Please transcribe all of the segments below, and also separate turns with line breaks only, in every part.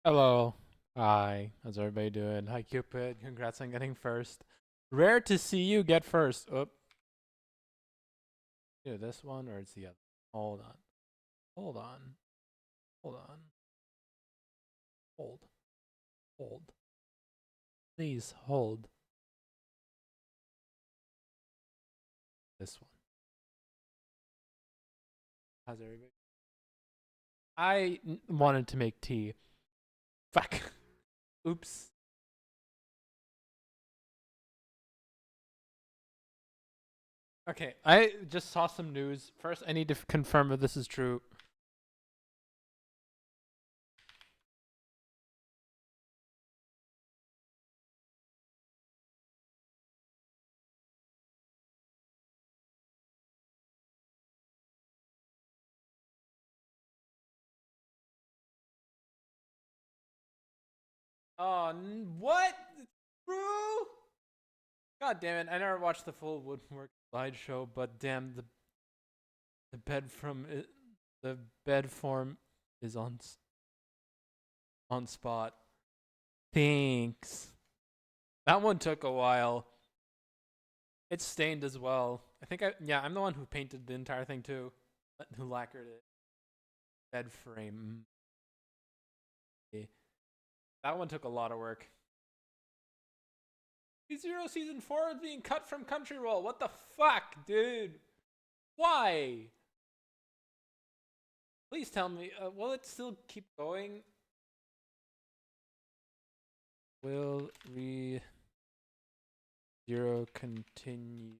Hello. Hi. How's everybody doing? Hi, Cupid. Congrats on getting first. Rare to see you get first. Oop. Either this one or it's the other. Hold on. Hold on. Hold on. Hold. Hold. Please hold this one. How's everybody? Wanted to make tea. Fuck. Oops. Okay, I just saw some news. First, I need to confirm if this is true. Oh, what? It's true? God damn it! I never watched the full Woodwork slideshow, but damn, the bed from it, the bed form is on spot. Thanks. That one took a while. It's stained as well. I'm the one who painted the entire thing too, who lacquered it. Bed frame. Yeah. That one took a lot of work. Zero season 4 is being cut from Crunchyroll. What the fuck, dude? Why? Please tell me. Will it still keep going? Will Zero continue?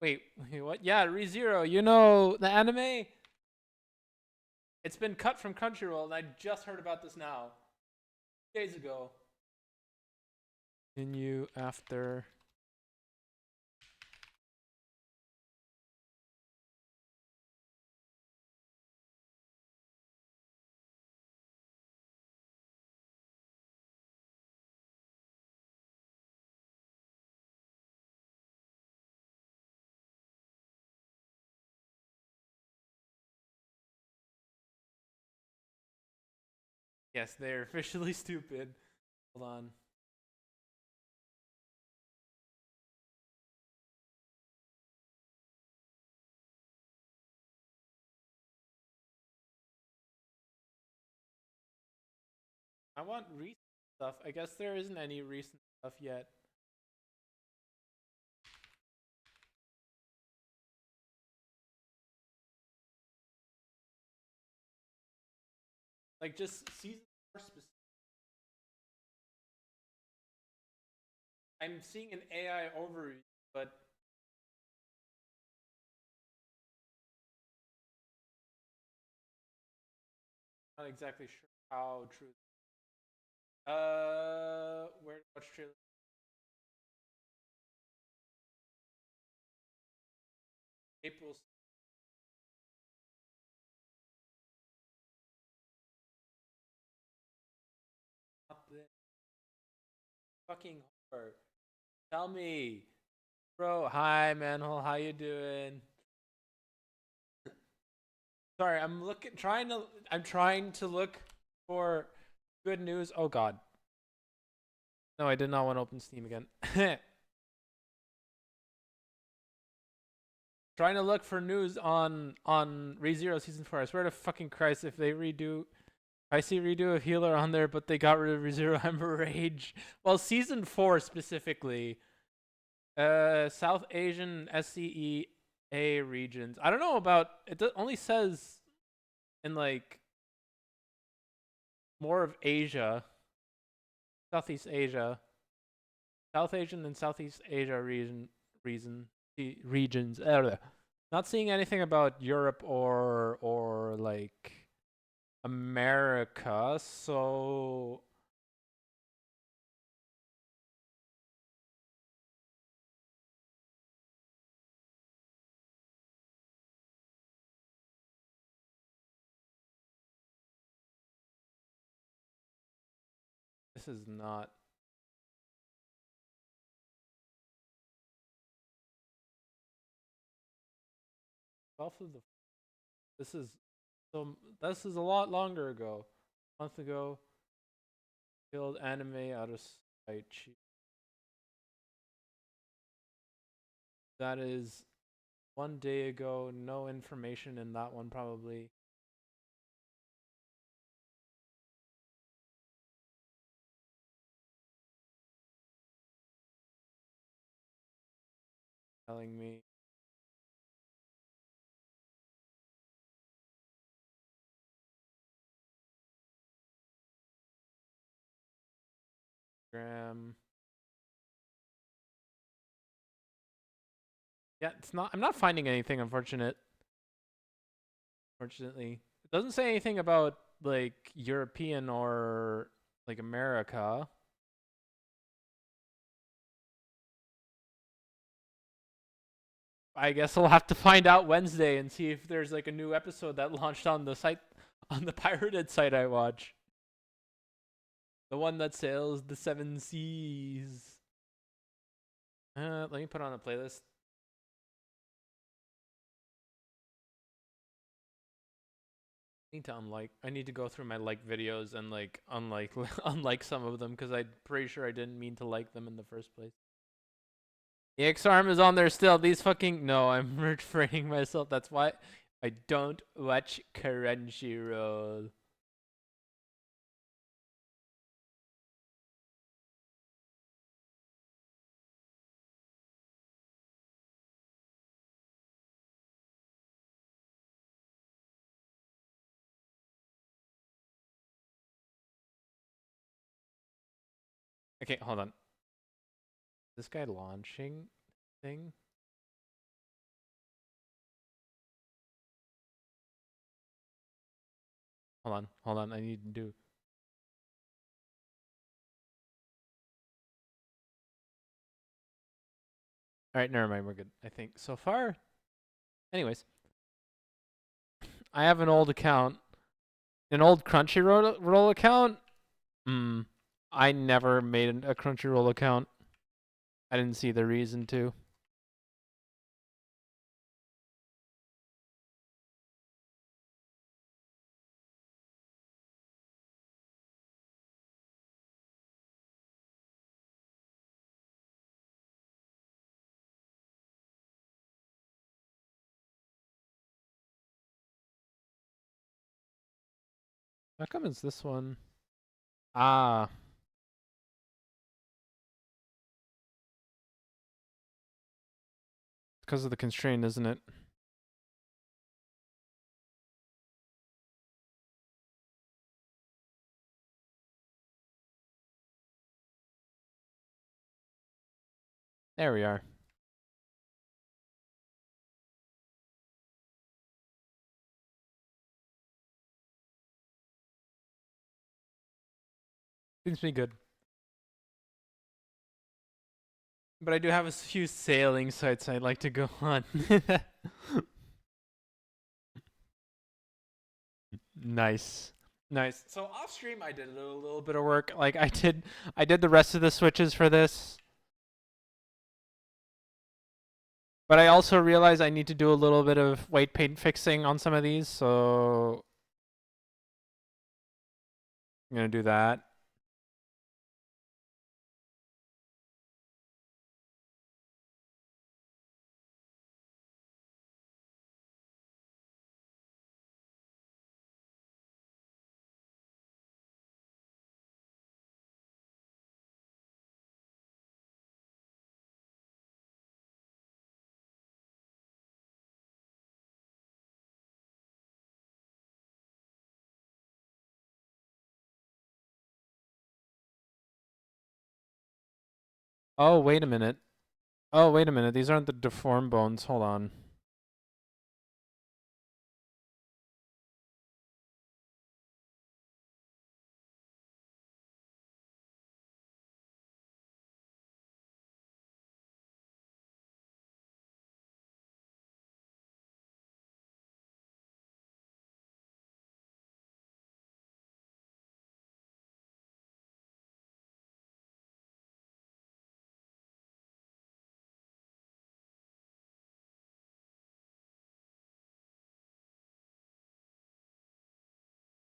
Wait, what? Yeah, ReZero. You know the anime? It's been cut from Crunchyroll, and I just heard about this now. Days ago. Continue after. Yes, they're officially stupid. Hold on. I want recent stuff. I guess there isn't any recent stuff yet. Like just season 4 specific. I'm seeing an AI overview, but not exactly sure how true. Where watch trailer? April. Fucking horror. Tell me, bro. Hi, Manhole. How you doing? Sorry, I'm trying to look for good news. Oh God. No, I did not want to open Steam again. Trying to look for news on ReZero season 4. I swear to fucking Christ, if they redo, I see redo of Healer on there, but they got rid of ReZero Ember Rage. Well, season 4 specifically. South Asian SCEA regions. I don't know about it. Only says in like more of Asia, Southeast Asia, South Asian and Southeast Asia regions. Not seeing anything about Europe or like America. So this is not. 12th of the. This is so. This is a lot longer ago. A month ago, killed anime out of sight. That is 1 day ago. No information in that one probably. Telling me. Graham. Yeah, it's not. I'm not finding anything. Unfortunately, it doesn't say anything about like European or like America. I guess I'll have to find out Wednesday and see if there's like a new episode that launched on the site, on the pirated site I watch. The one that sails the seven seas. Let me put on a playlist. I need to go through my like videos and like unlike unlike some of them because I'm pretty sure I didn't mean to like them in the first place. The X arm is on there still. These fucking no, I'm refraining myself. That's why I don't watch Crunchyroll. Okay, hold on. This guy launching thing? Hold on. I need to do. All right, never mind. We're good. I think so far. Anyways, I have an old account, an old Crunchyroll account. I never made a Crunchyroll account. I didn't see the reason to. How come it's this one? Ah, because of the constraint, isn't it? There we are. Seems to be good. But I do have a few sailing sites I'd like to go on. Nice. Nice. So off stream I did a little bit of work. Like I did the rest of the switches for this. But I also realize I need to do a little bit of white paint fixing on some of these, so I'm gonna do that. Oh, wait a minute. Oh, wait a minute. These aren't the deformed bones. Hold on.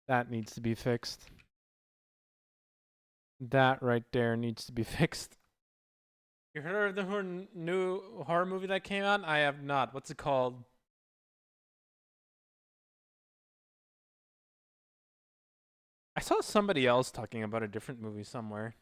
That needs to be fixed. That right there needs to be fixed. You heard of the new horror movie that came out? I have not. What's it called? I saw somebody else talking about a different movie somewhere.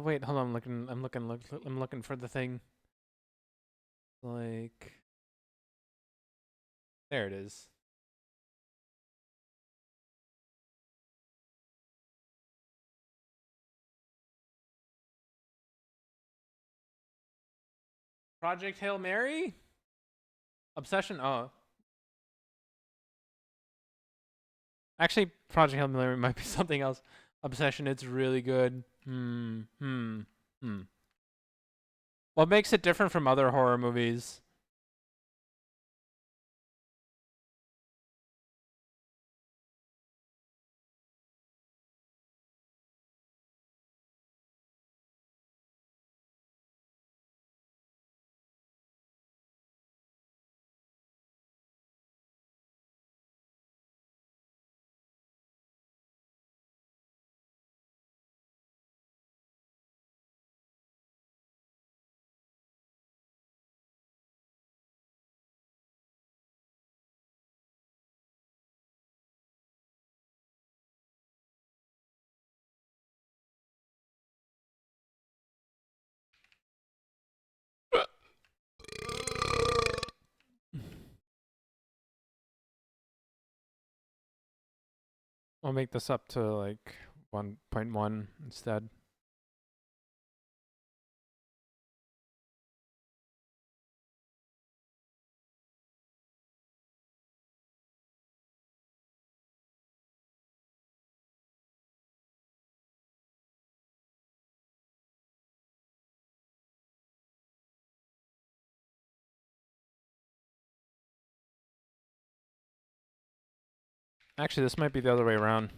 Wait, hold on. I'm looking for the thing. Like, there it is. Project Hail Mary? Obsession? Oh. Actually, Project Hail Mary might be something else. Obsession, it's really good. Hmm. What makes it different from other horror movies? I'll make this up to like 1.1 instead. Actually, this might be the other way around.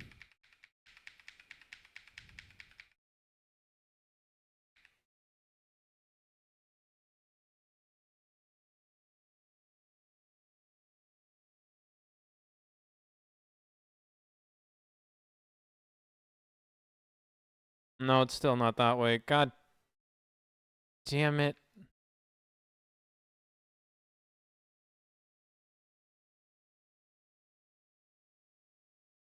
No, it's still not that way. God damn it.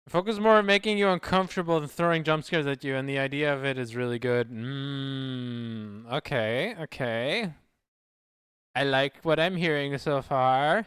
Focus more on making you uncomfortable than throwing jump scares at you, and the idea of it is really good. Okay. I like what I'm hearing so far.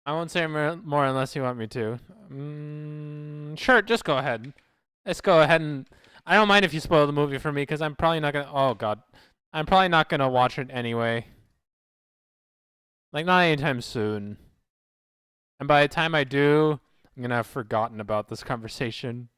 I won't say more unless you want me to. Sure, just go ahead. Let's go ahead and. I don't mind if you spoil the movie for me because I'm probably not gonna. Oh god, I'm probably not gonna watch it anyway. Like not anytime soon. And by the time I do, I'm gonna have forgotten about this conversation.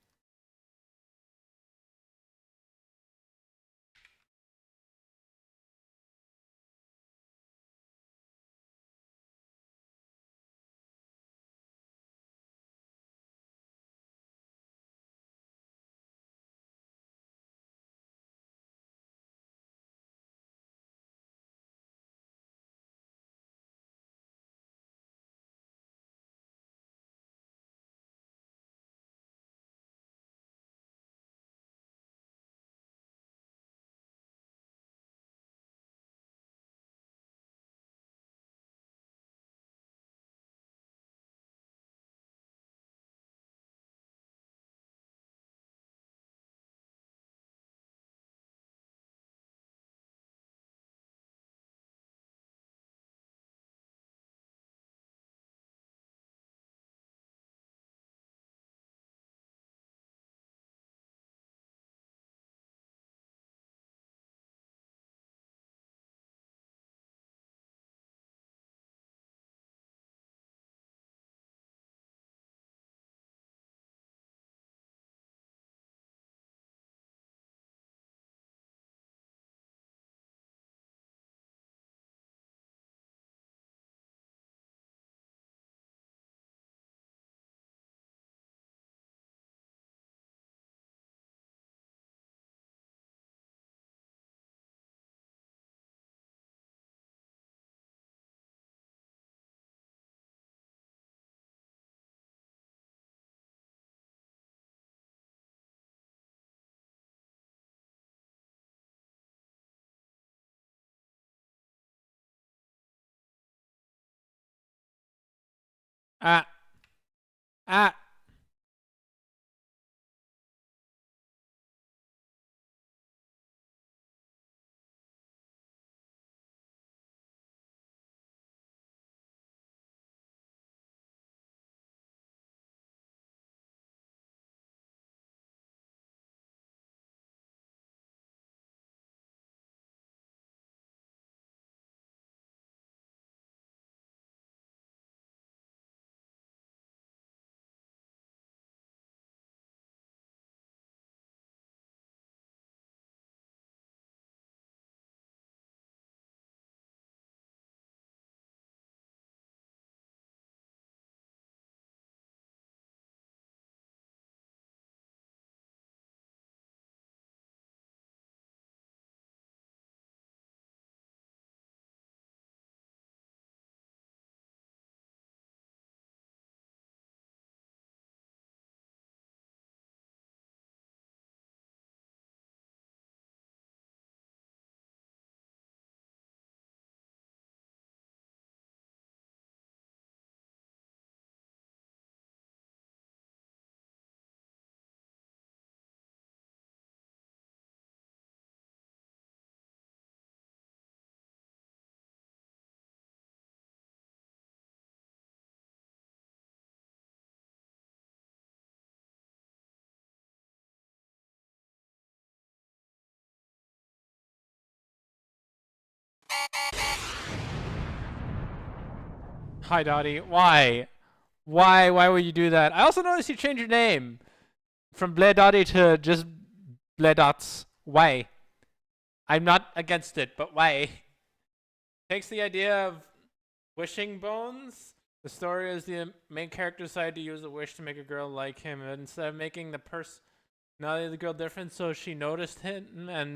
Ah. Ah. Hi, Dottie. Why? Why? Why would you do that? I also noticed you changed your name from Blair Dottie to just Blair Dots. Why? I'm not against it, but why? Takes the idea of wishing bones. The story is the main character decided to use a wish to make a girl like him, and instead of making the personality of the girl different, so she noticed him and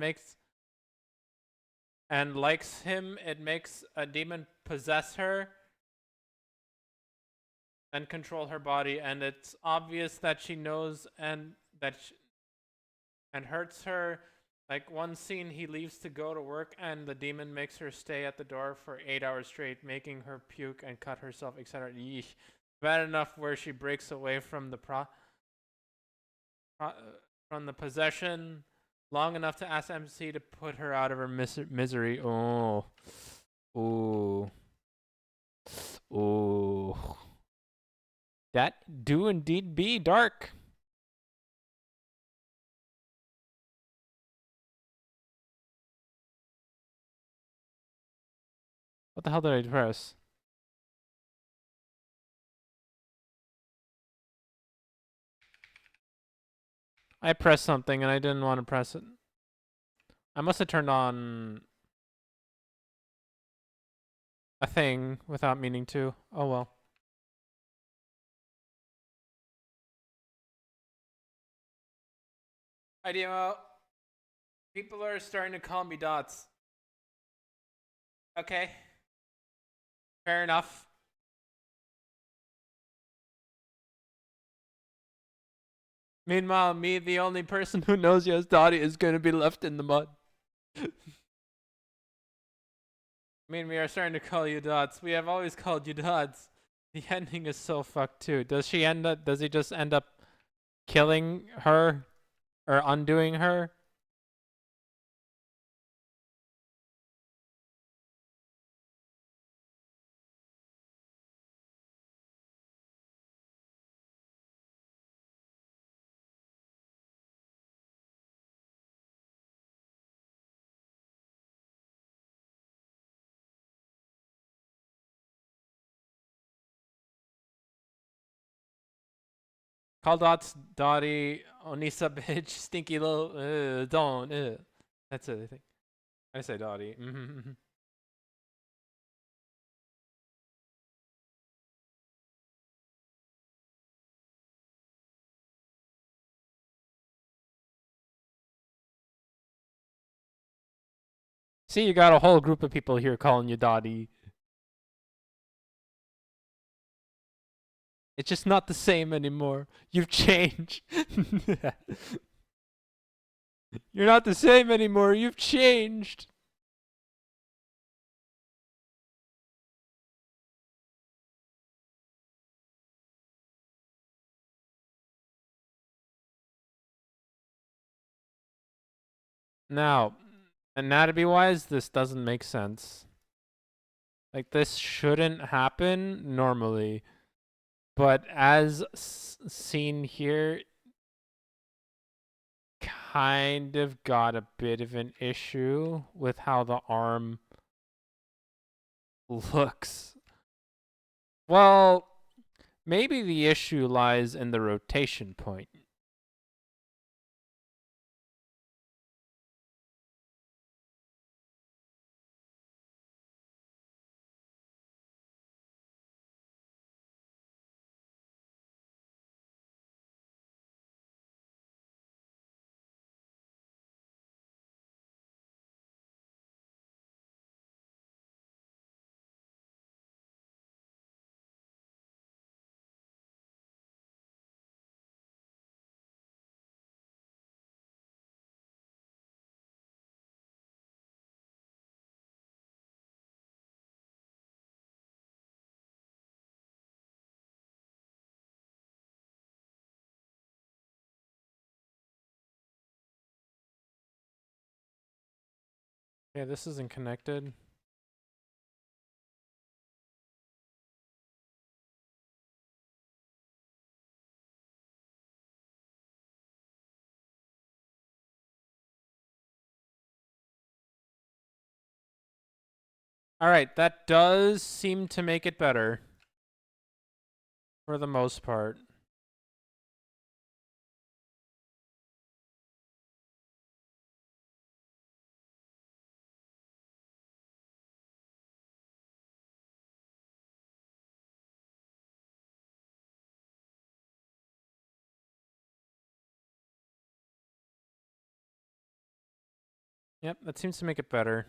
likes him. It makes a demon possess her and control her body, and it's obvious that she knows and hurts her. Like one scene, he leaves to go to work, and the demon makes her stay at the door for 8 hours straight, making her puke and cut herself, etc. Yeesh. Bad enough where she breaks away from the from the possession long enough to ask MC to put her out of her misery. Oh, ooh, ooh. That do indeed be dark. What the hell did I press? I pressed something and I didn't want to press it. I must have turned on a thing without meaning to. Oh well. IDMO. People are starting to call me Dots. Okay. Fair enough. Meanwhile, me, the only person who knows you as Dottie, is going to be left in the mud. I mean, we are starting to call you Dots. We have always called you Dots. The ending is so fucked too. Does he just end up killing her or undoing her? Call Dots Dottie Onisa bitch stinky little don't that's it I think. I say Dottie. See, you got a whole group of people here calling you Dottie. It's just not the same anymore. You've changed. You're not the same anymore. You've changed. Now, anatomy-wise, this doesn't make sense. Like, this shouldn't happen normally. But as seen here, kind of got a bit of an issue with how the arm looks. Well, maybe the issue lies in the rotation point. Yeah, this isn't connected. All right, that does seem to make it better for the most part. Yep, that seems to make it better.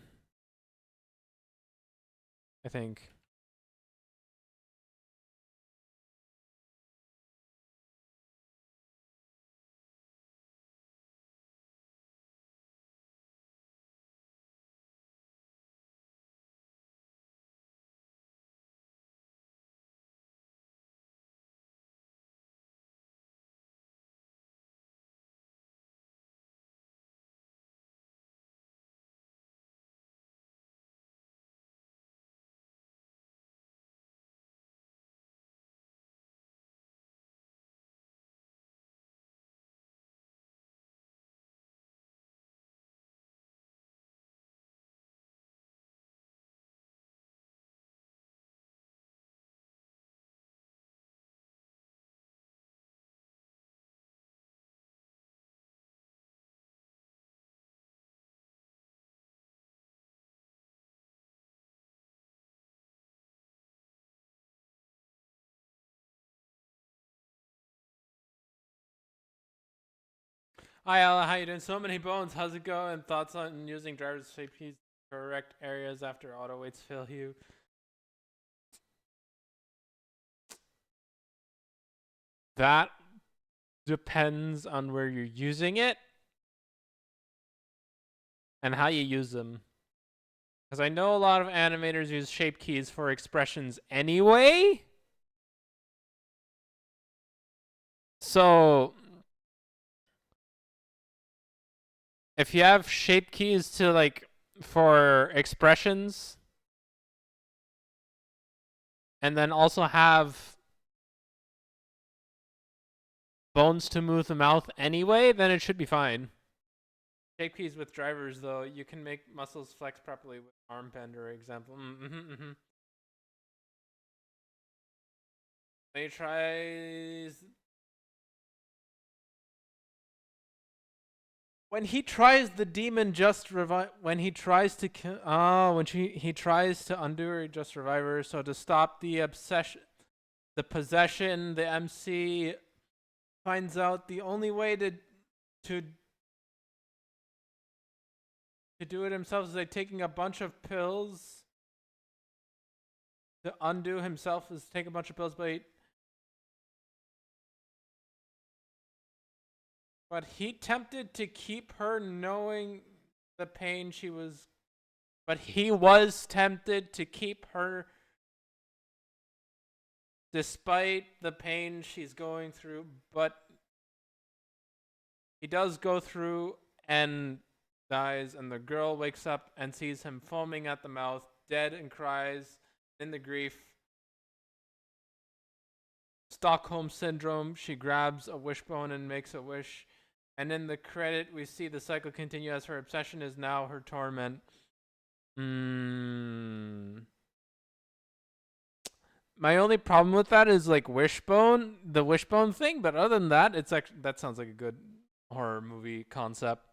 I think. Hi, Ala. How you doing? So many bones. How's it going? Thoughts on using driver's shape keys to correct areas after auto weights fail you? That depends on where you're using it and how you use them. Because I know a lot of animators use shape keys for expressions anyway. So if you have shape keys to like for expressions and then also have bones to move the mouth anyway, then it should be fine. Shape keys with drivers, though, you can make muscles flex properly with arm bender, example. When he tries the demon just revive, when he tries to he tries to undo or just revive her, so to stop the obsession, the possession, the MC finds out the only way to do it himself is like taking a bunch of pills. To undo himself is take a bunch of pills, but he tempted to keep her knowing the pain she was. But he was tempted to keep her despite the pain she's going through. But he does go through and dies, and the girl wakes up and sees him foaming at the mouth, dead, and cries in the grief. Stockholm syndrome. She grabs a wishbone and makes a wish. And in the credit, we see the cycle continue as her obsession is now her torment. My only problem with that is like wishbone, the wishbone thing. But other than that, it's actually that sounds like a good horror movie concept.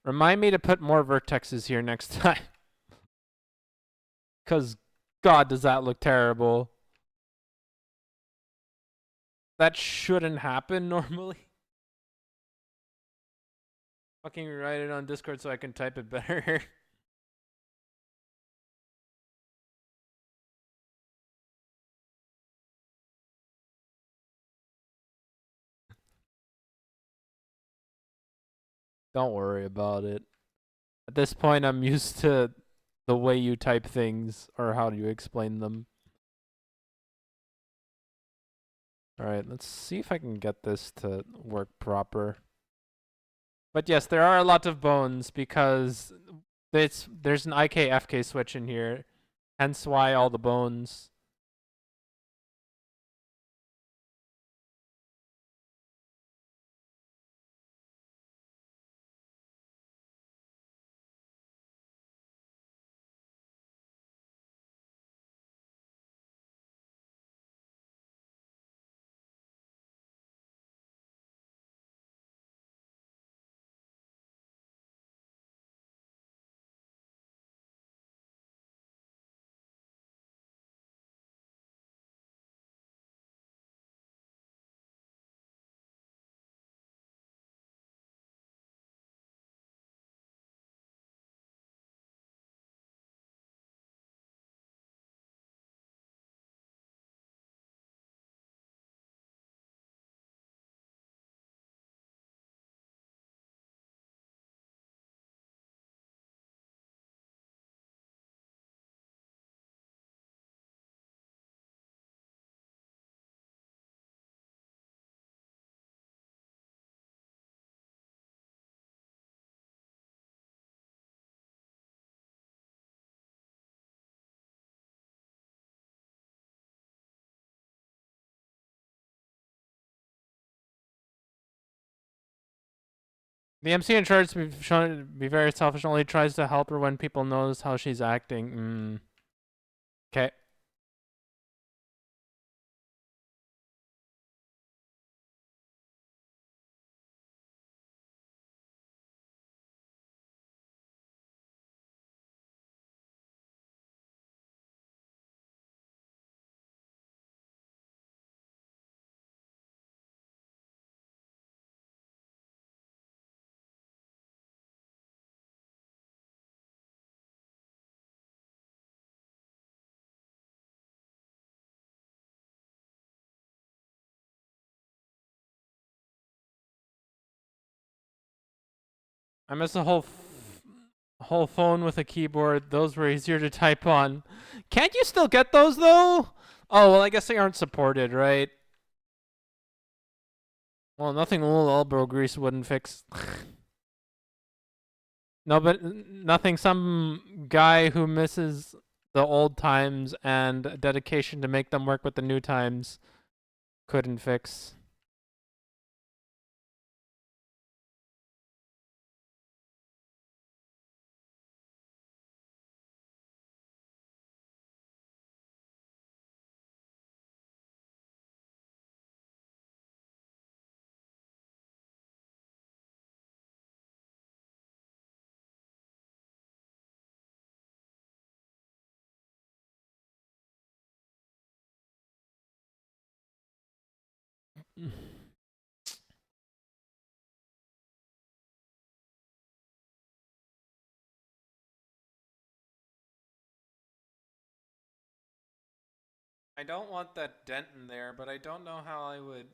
Remind me to put more vertexes here next time. Because, God, does that look terrible. That shouldn't happen normally. Fucking write it on Discord so I can type it better. Don't worry about it. At this point, I'm used to the way you type things or how you explain them. Alright, let's see if I can get this to work proper. But yes, there are a lot of bones because there's an IK FK switch in here, hence why all the bones. The MC in charge to be shown to be very selfish, only tries to help her when people notice how she's acting. Okay. I missed a whole phone with a keyboard. Those were easier to type on. Can't you still get those though? Oh well, I guess they aren't supported, right? Well, nothing a little elbow grease wouldn't fix. No, but nothing some guy who misses the old times and dedication to make them work with the new times couldn't fix. I don't want that dent in there, but I don't know how I would.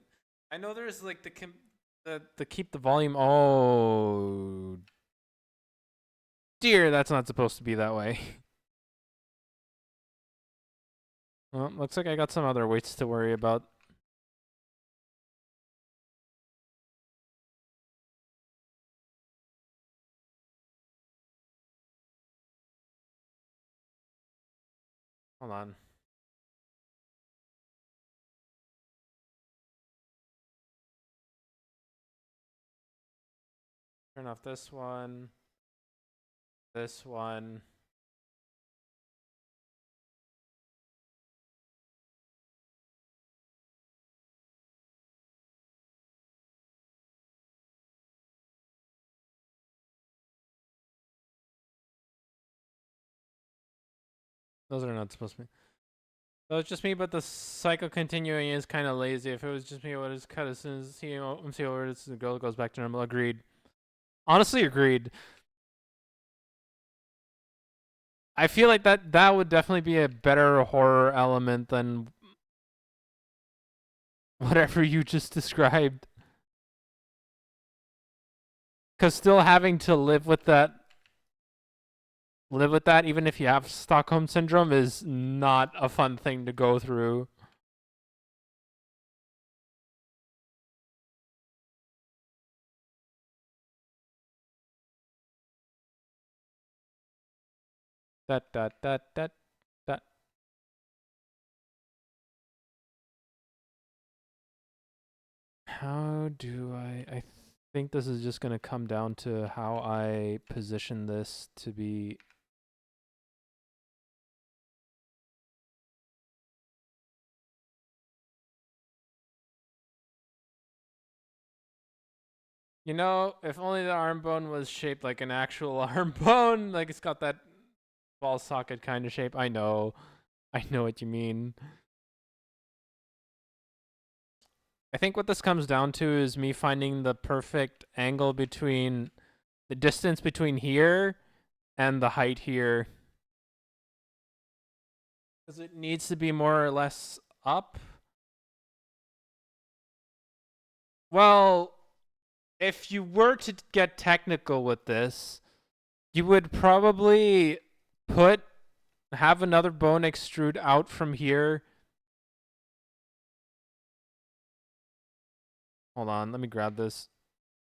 I know there's like the keep the volume. Oh dear, that's not supposed to be that way. Well, looks like I got some other weights to worry about. Hold on. Turn off this one. This one. Those are not supposed to be. So it's just me, but the cycle continuing is kind of lazy. If it was just me, I would have cut as soon as MC over. The girl goes back to normal. Agreed. Honestly, agreed. I feel like that would definitely be a better horror element than whatever you just described. Because still having to live with that, even if you have Stockholm syndrome, is not a fun thing to go through. That. How do I think this is just going to come down to how I position this to be. You know, if only the arm bone was shaped like an actual arm bone, like it's got that ball socket kind of shape. I know what you mean. I think what this comes down to is me finding the perfect angle between the distance between here and the height here. Because it needs to be more or less up. Well, if you were to get technical with this, you would probably have another bone extrude out from here. Hold on, let me grab this.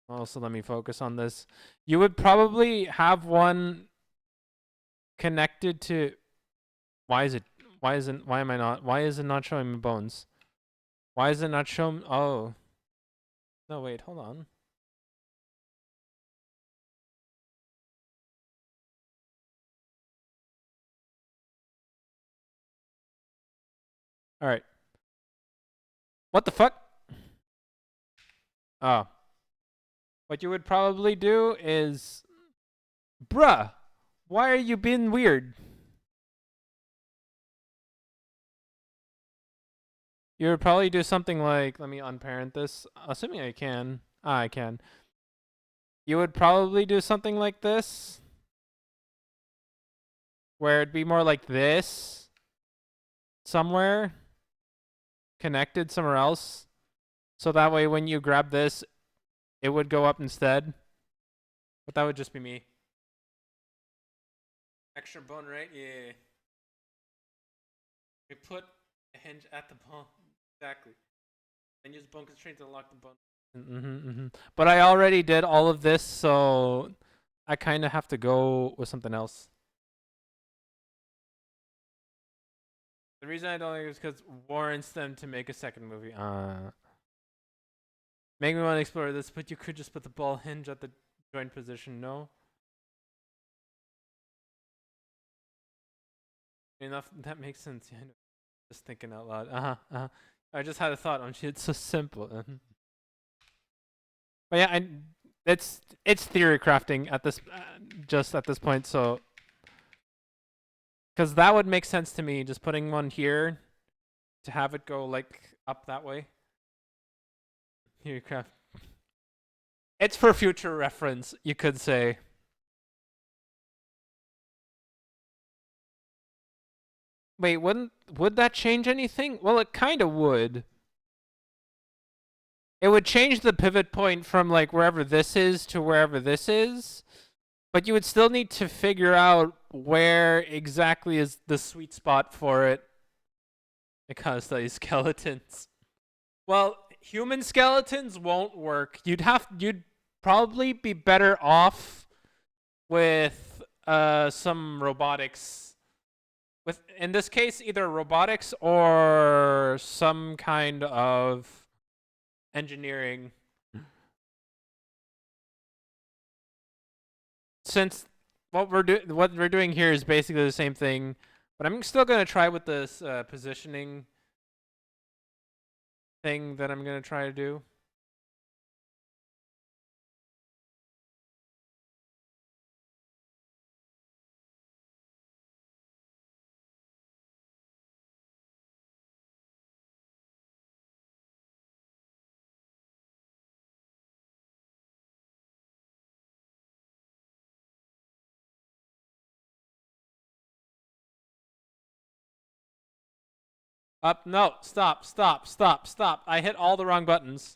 Also, let me focus on this. You would probably have one connected to. Why is it not showing me bones? Why is it not showing? Oh. No, wait, hold on. All right. What the fuck? Oh. What you would probably do is, bruh, why are you being weird? You would probably do something like, let me unparent this, assuming I can. I can. You would probably do something like this, where it'd be more like this, somewhere, connected somewhere else. So that way when you grab this, it would go up instead. But that would just be me. Extra bone, right? Yeah. We put a hinge at the bone. Exactly. And use bone constraint to lock the bone. But I already did all of this, so I kind of have to go with something else. The reason I don't like it is because warrants them to make a second movie. Make me want to explore this, but you could just put the ball hinge at the joint position. No. Enough. That makes sense. Yeah, I know. Just thinking out loud. I just had a thought on shit. It's so simple. But yeah, it's theory crafting at this just at this point. So, because that would make sense to me, just putting one here to have it go like up that way. Theory craft. It's for future reference, you could say. Wait, would that change anything? Well, it kind of would. It would change the pivot point from like wherever this is to wherever this is, but you would still need to figure out where exactly is the sweet spot for it. It kind of studies skeletons. Well, human skeletons won't work. You'd probably be better off with some robotics. With in this case, either robotics or some kind of engineering. Since what we're doing here is basically the same thing, but I'm still gonna try with this positioning thing that I'm gonna try to do. Up, no, stop, stop, stop, stop. I hit all the wrong buttons.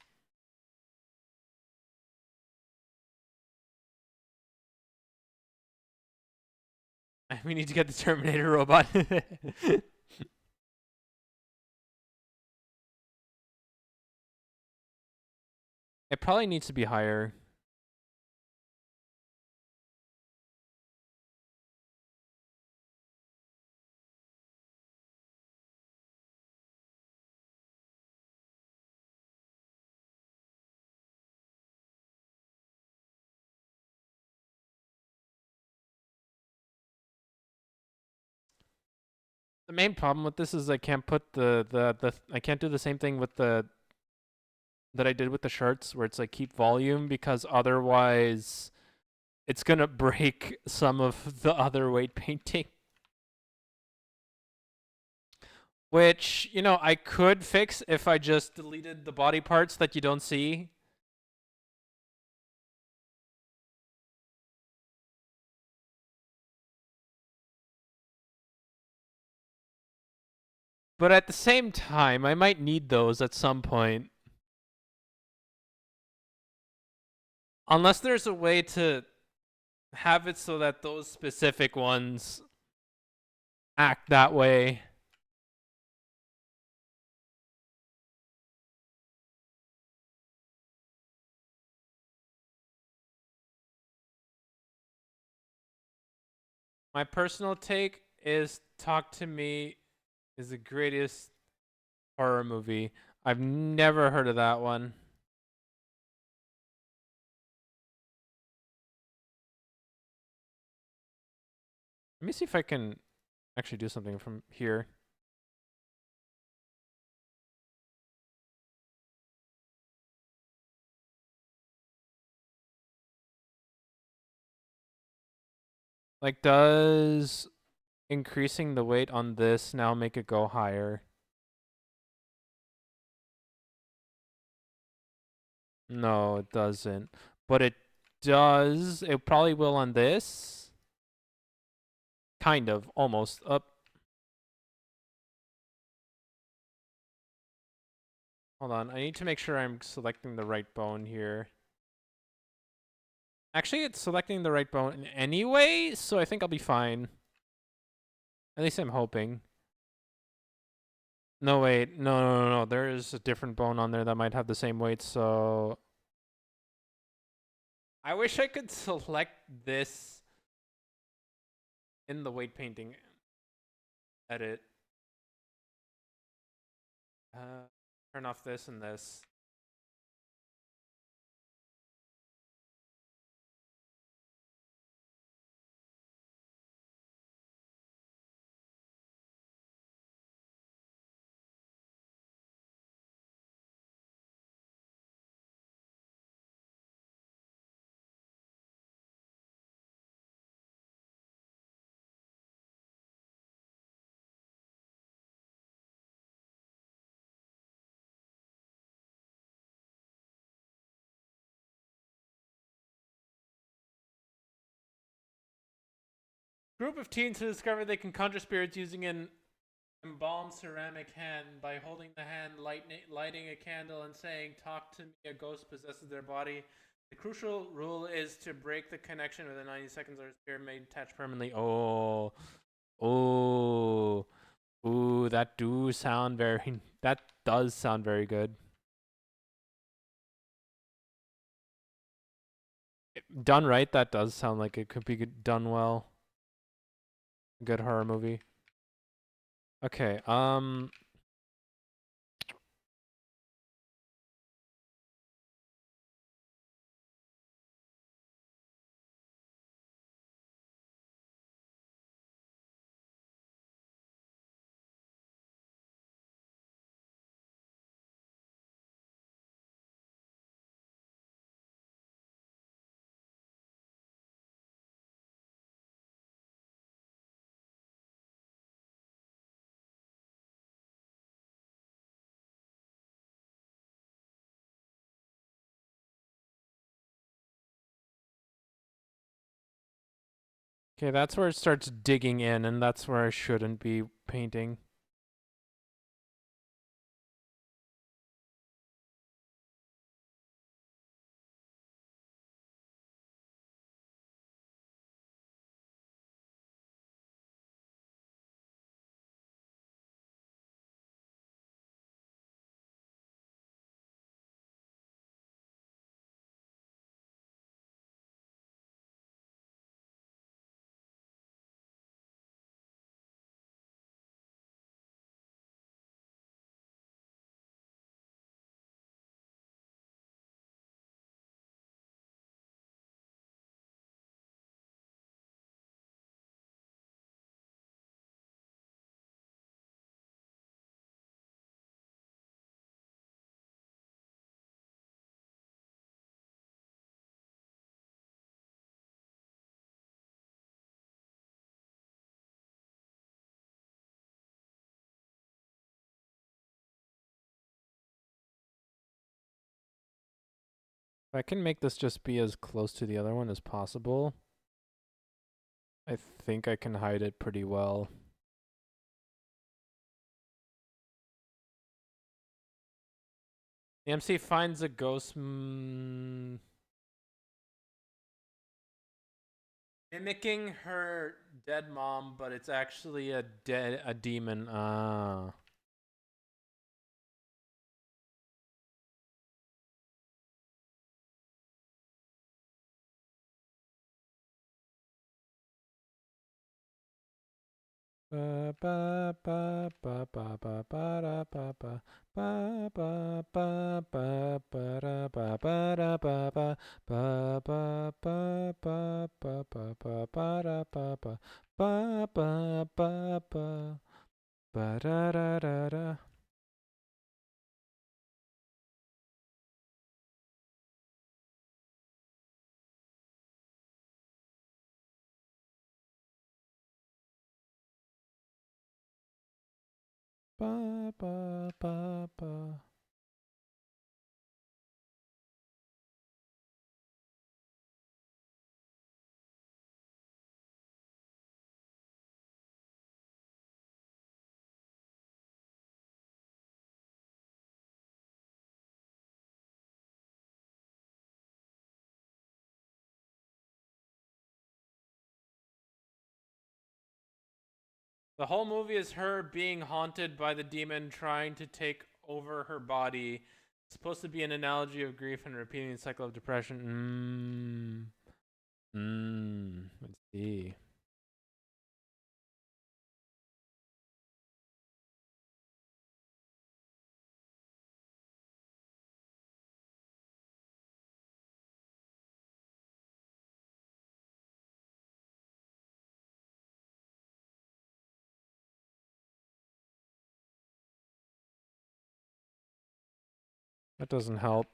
We need to get the Terminator robot. It probably needs to be higher. The main problem with this is I can't put the I can't do the same thing with the that I did with the shirts where it's like keep volume because otherwise it's gonna break some of the other weight painting. Which, you know, I could fix if I just deleted the body parts that you don't see. But at the same time, I might need those at some point. Unless there's a way to have it so that those specific ones act that way. My personal take is Talk to Me is the greatest horror movie. I've never heard of that one. Let me see if I can actually do something from here. Like, does increasing the weight on this now make it go higher? No, it doesn't. But it does. It probably will on this. Kind of, almost. Up. Hold on. I need to make sure I'm selecting the right bone here. Actually, it's selecting the right bone anyway, so I think I'll be fine. At least I'm hoping. No, wait. No, no, no, no. There is a different bone on there that might have the same weight, so... I wish I could select this in the weight painting edit. Turn off this and this. Group of teens who discover they can conjure spirits using an embalmed ceramic hand by holding the hand, lighting a candle, and saying, "Talk to me." A ghost possesses their body. The crucial rule is to break the connection within 90 seconds, or a spirit may attach permanently. Oh, oh, ooh! that do sound very. That does sound very good. Done right, that does sound like it could be done well. Good horror movie. Okay. Okay, that's where it starts digging in, and that's where I shouldn't be painting. If I can make this just be as close to the other one as possible, I think I can hide it pretty well. The MC finds a ghost mimicking her dead mom, but it's actually a demon. Ah. Ba ba ba ba ba ba ba da ba ba ba ba ba ba ba da ba ba da ba ba ba ba ba ba ba ba ba ba da ba ba ba ba ba ba ba da da da da. Ba ba ba ba. The whole movie is her being haunted by the demon trying to take over her body. It's supposed to be an analogy of grief and repeating the cycle of depression. Let's see. That doesn't help.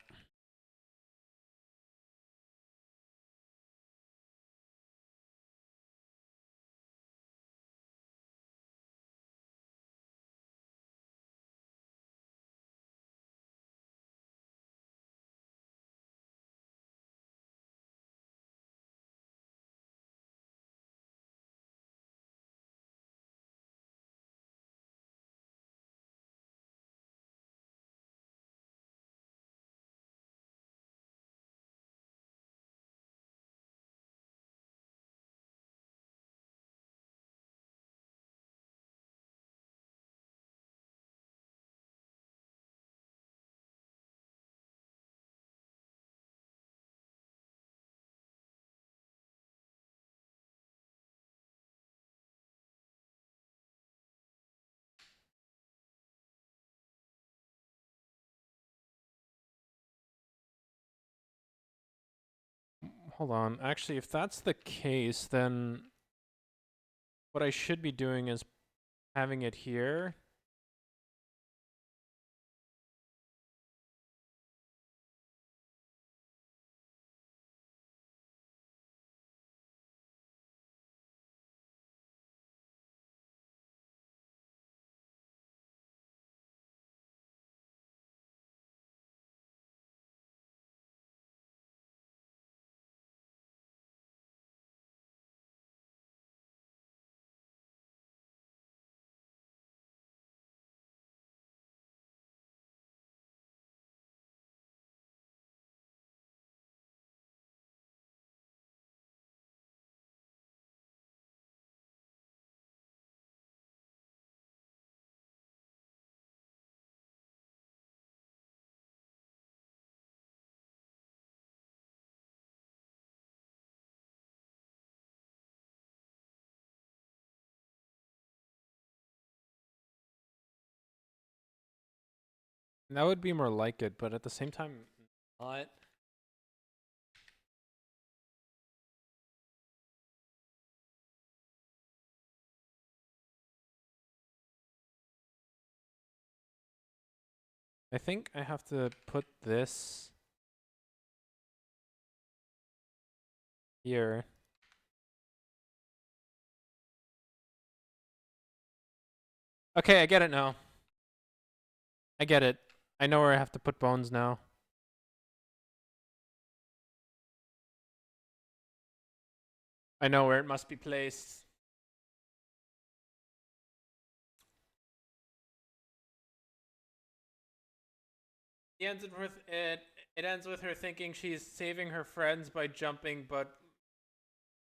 Hold on. Actually, if that's the case, then what I should be doing is having it here. That would be more like it, but at the same time, not. I think I have to put this here. Okay, I get it now. I get it. I know where I have to put bones now. I know where it must be placed. It ends with it ends with her thinking she's saving her friends by jumping, but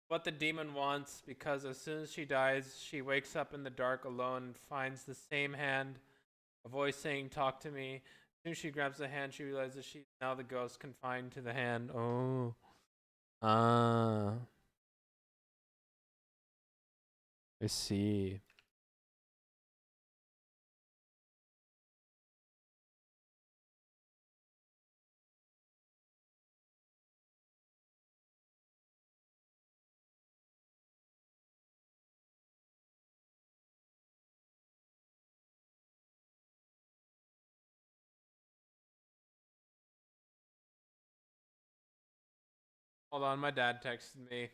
what the demon wants, because as soon as she dies, she wakes up in the dark alone and finds the same hand, a voice saying, "Talk to me." As soon as she grabs the hand, she realizes she's now the ghost confined to the hand. Oh. Ah. I see. Hold on, my dad texted me.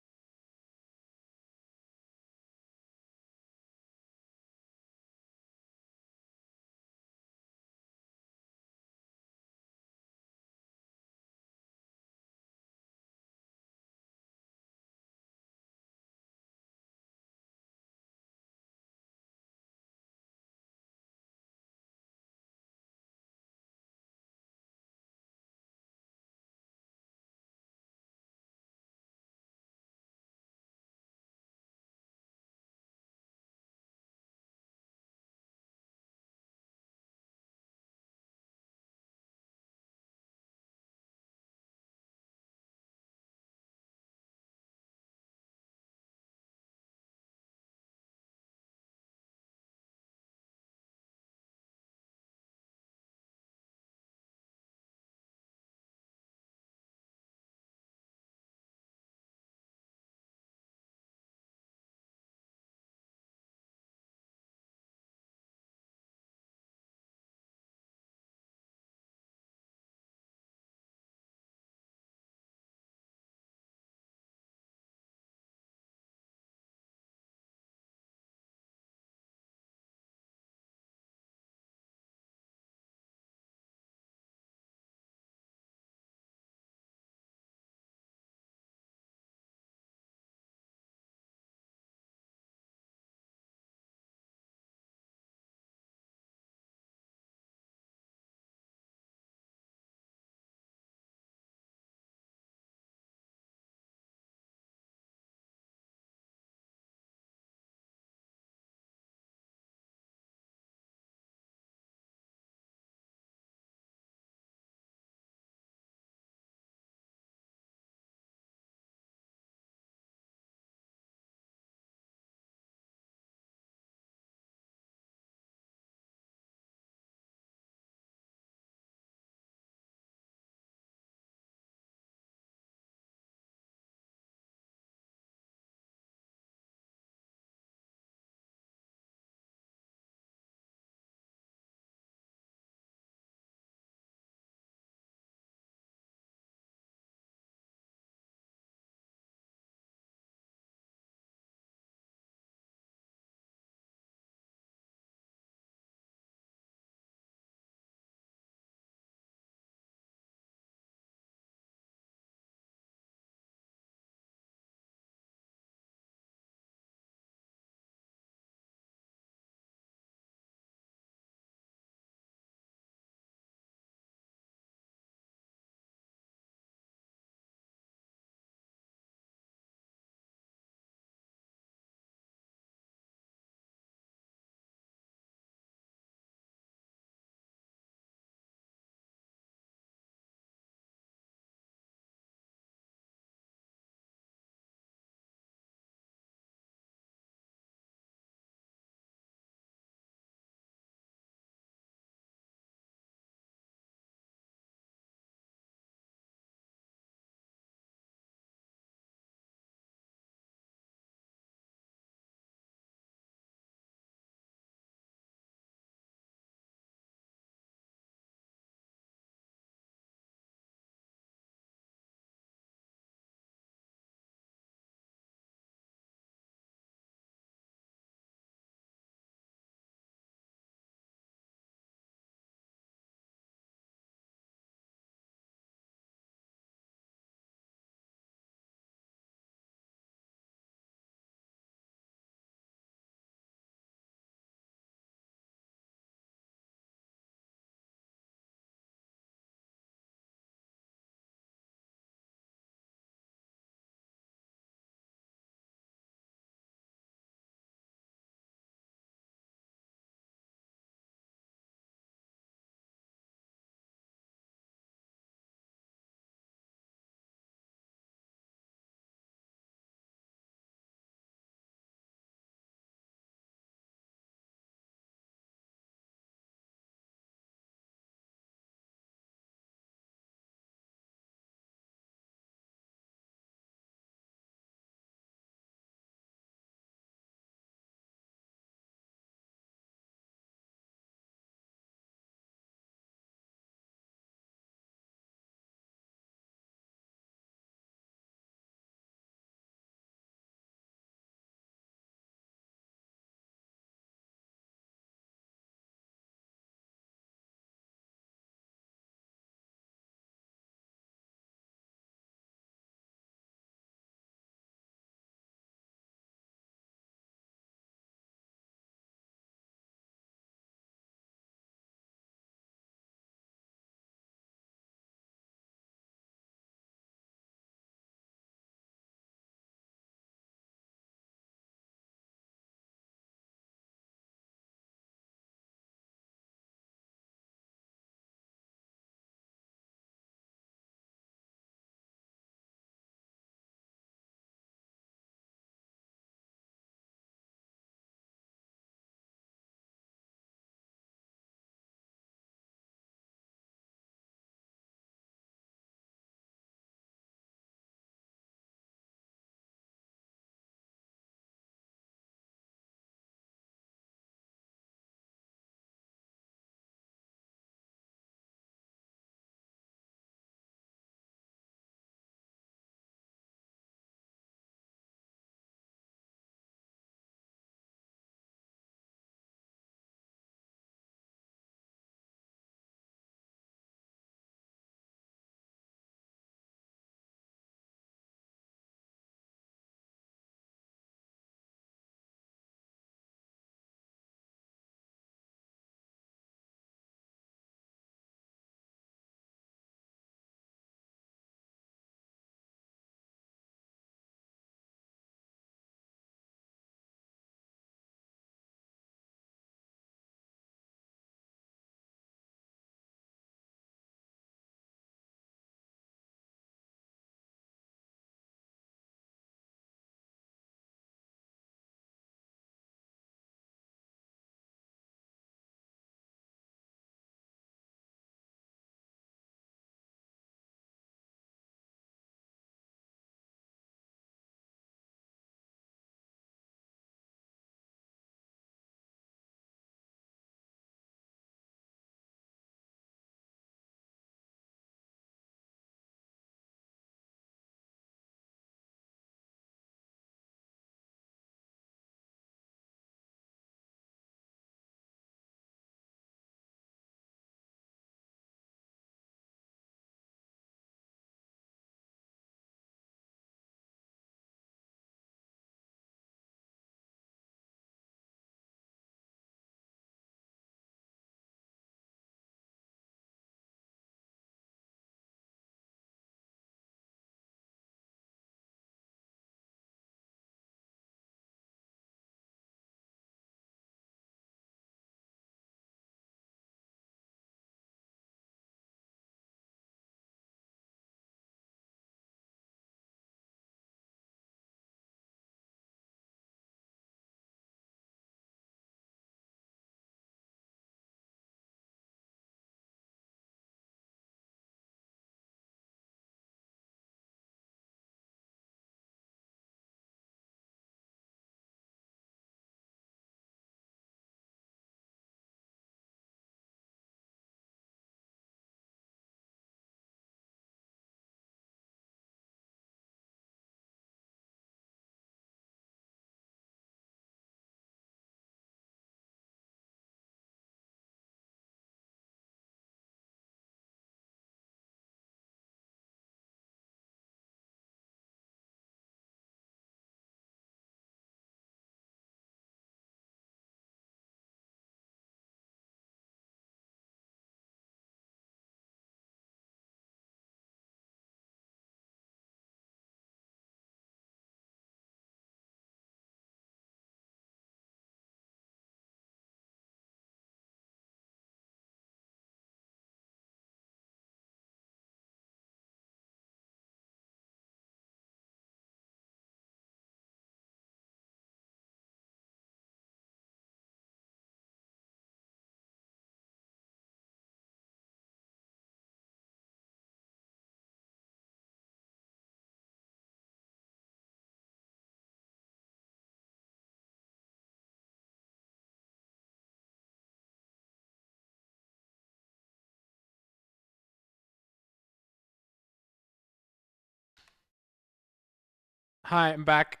Hi, I'm back.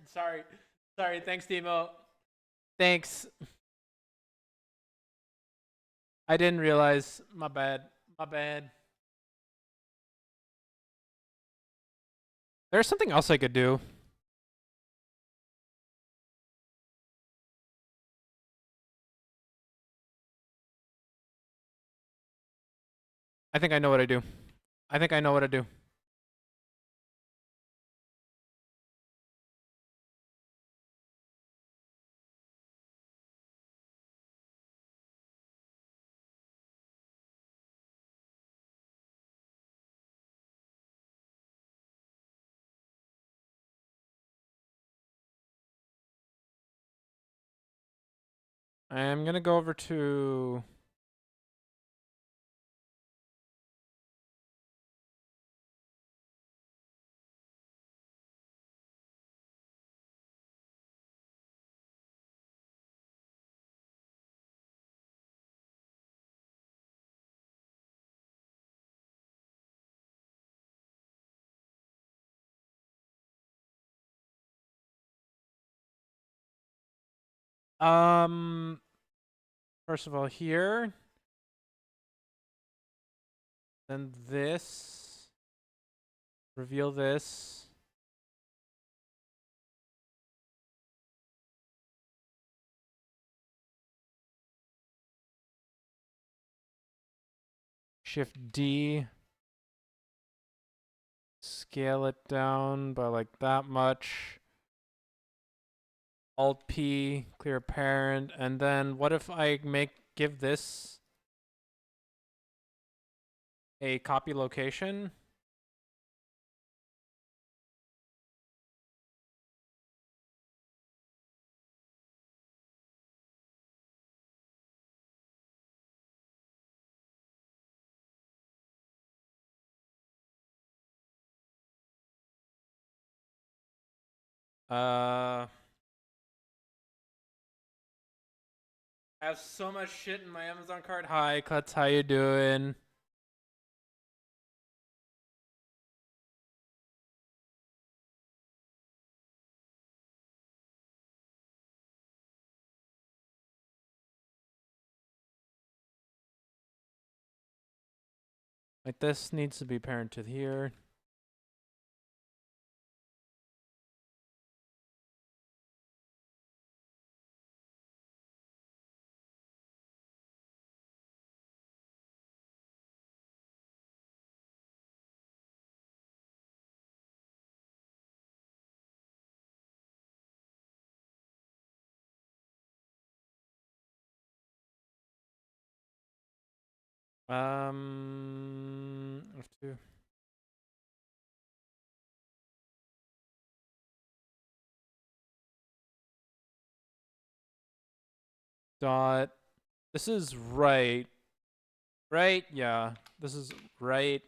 Sorry. Sorry. Thanks, Demo. Thanks. I didn't realize. My bad. My bad. There's something else I could do. I think I know what I do. I think I know what I do. I'm gonna go over to um. First of all, here, then this. Reveal this. Shift D. Scale it down by like that much. Alt P, clear parent, and then what if I give this a copy location? I have so much shit in my Amazon cart. Hi, Klutz, how you doing? Like this needs to be parented here. Have to dot. This is right. Right? Yeah. This is right.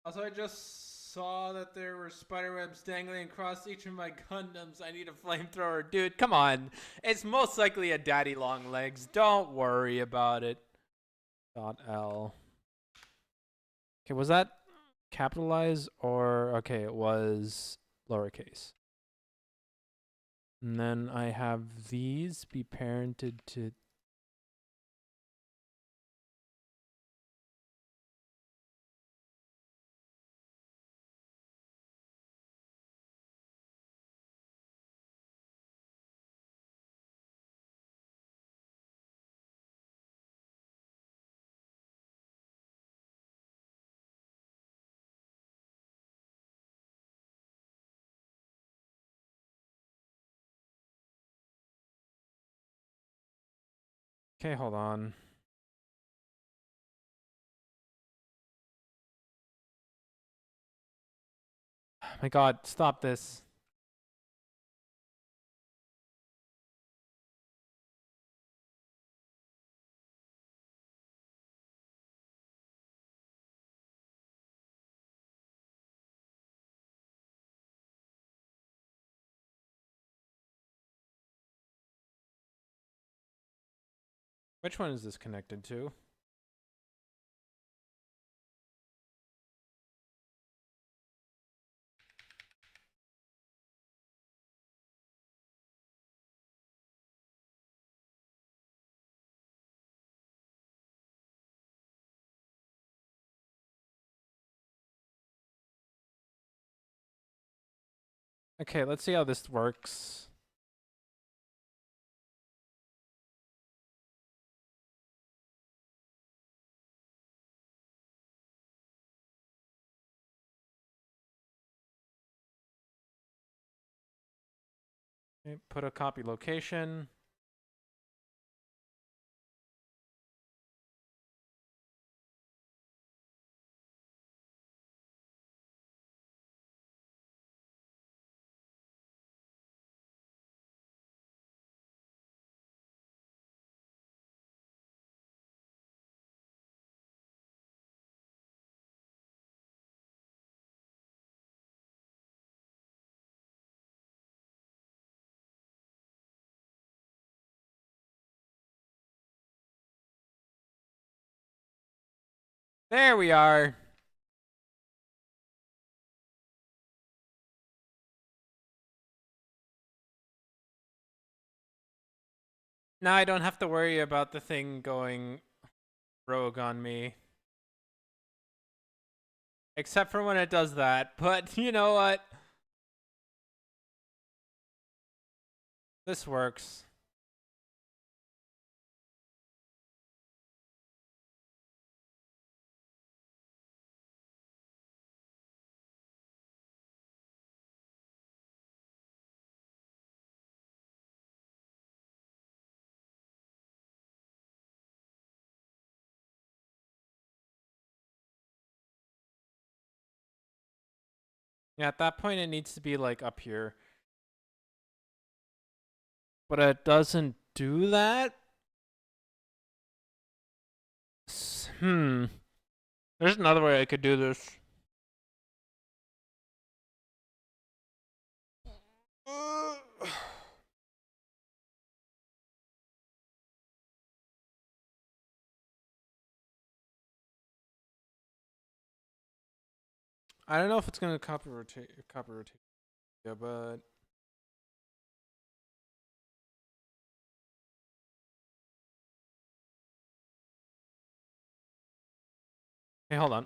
Also, I just saw that there were spiderwebs dangling across each of my Gundams. I need a flamethrower. Dude, come on. It's most likely a daddy long legs. Don't worry about it. Dot L. Okay, was that capitalized or okay, it was lowercase. And then I have these be parented to okay, hold on. Oh my god, stop this. Which one is this connected to? Okay, let's see how this works. Okay, put a copy location. There we are. Now I don't have to worry about the thing going rogue on me. Except for when it does that. But you know what? This works. Yeah, at that point it needs to be like up here. But it doesn't do that? Hmm. There's another way I could do this. I don't know if it's gonna copy rotate, yeah, but hey, hold on.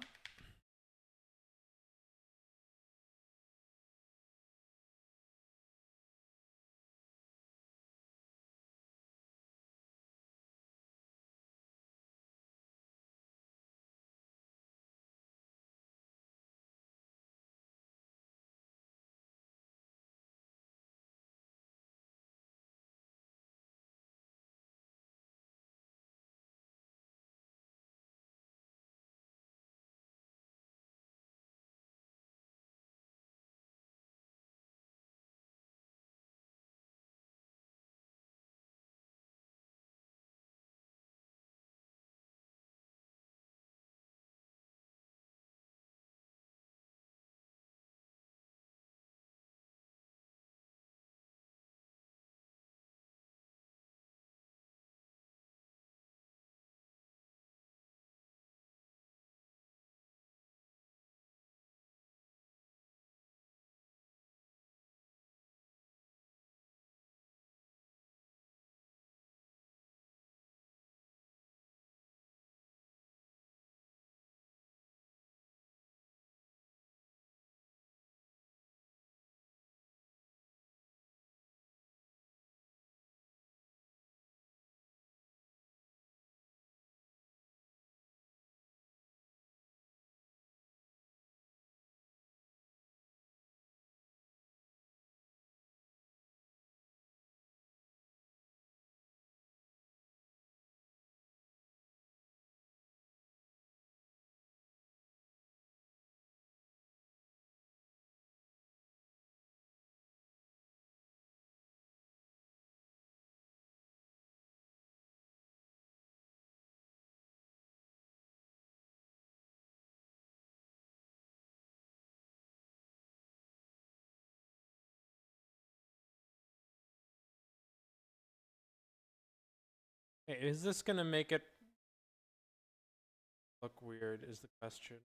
Hey, is this gonna make it look weird is the question.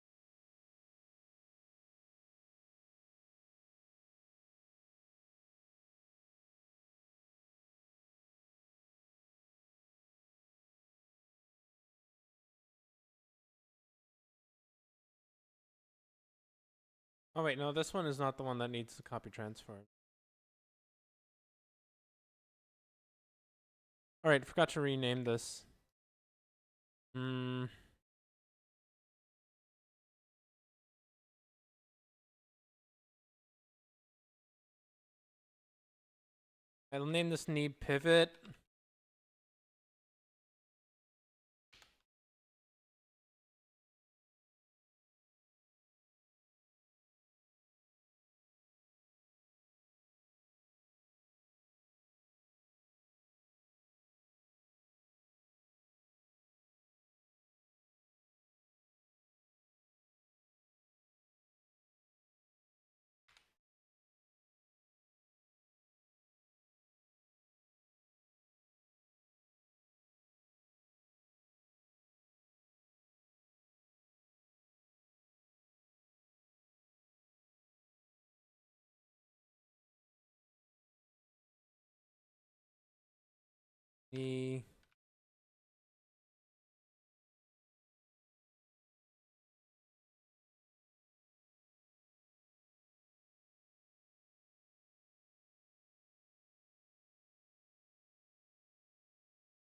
Oh wait, no, this one is not the one that needs the copy transform. Alright, forgot to rename this. Hmm. I'll name this knee pivot. Knee.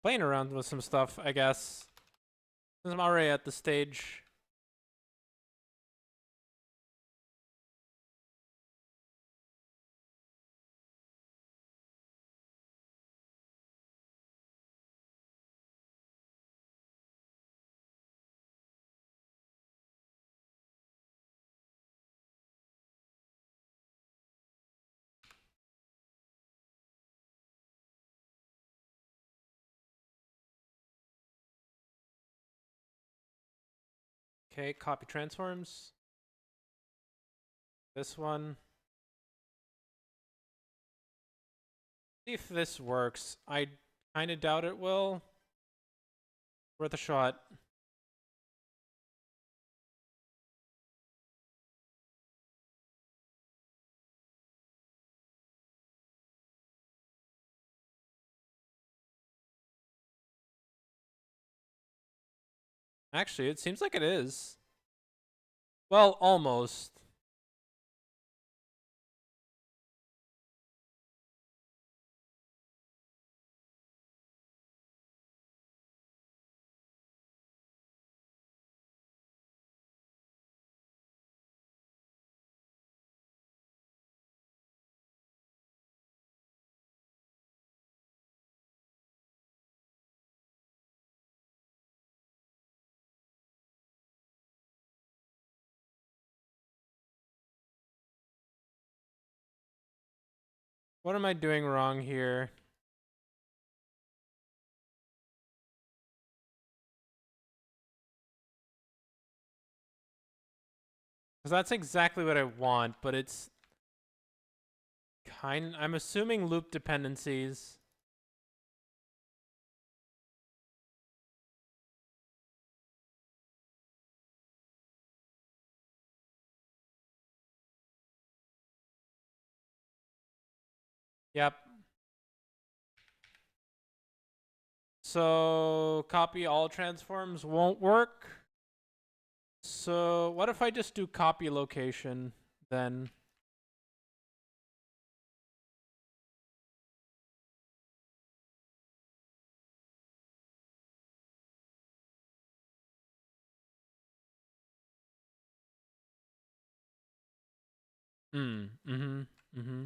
Playing around with some stuff, I guess. Since I'm already at the stage. Okay, copy transforms. This one. See if this works. I kind of doubt it will. Worth a shot. Actually, it seems like it is. Well, almost. What am I doing wrong here? Because that's exactly what I want, but it's I'm assuming loop dependencies. Yep. So copy all transforms won't work. So what if I just do copy location then? Mm-hmm.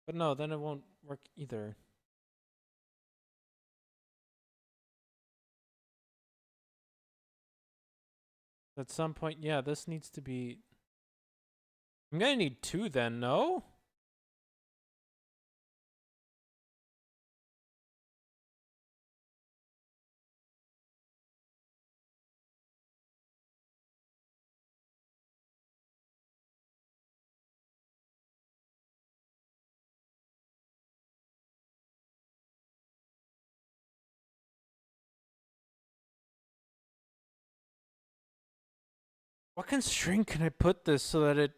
But no, then it won't work either. At some point, yeah, this needs to be... I'm gonna need two then, no? What constraint can I put this so that it...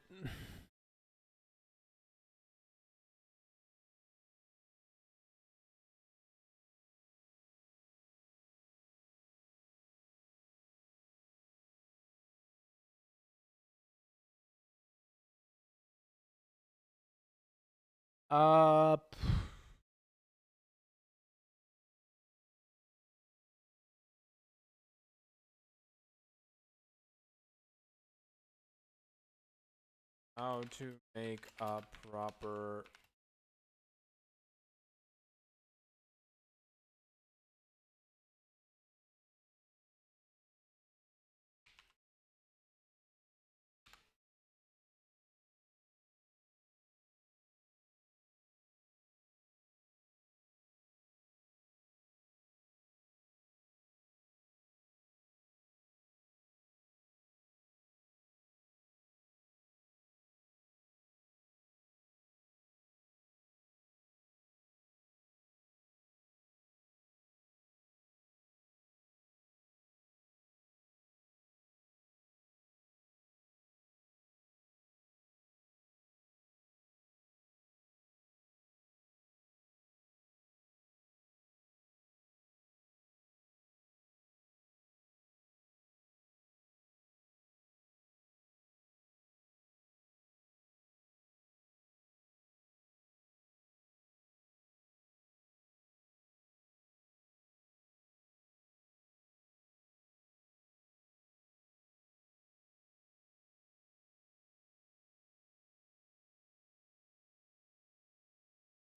Uh... How to make a proper...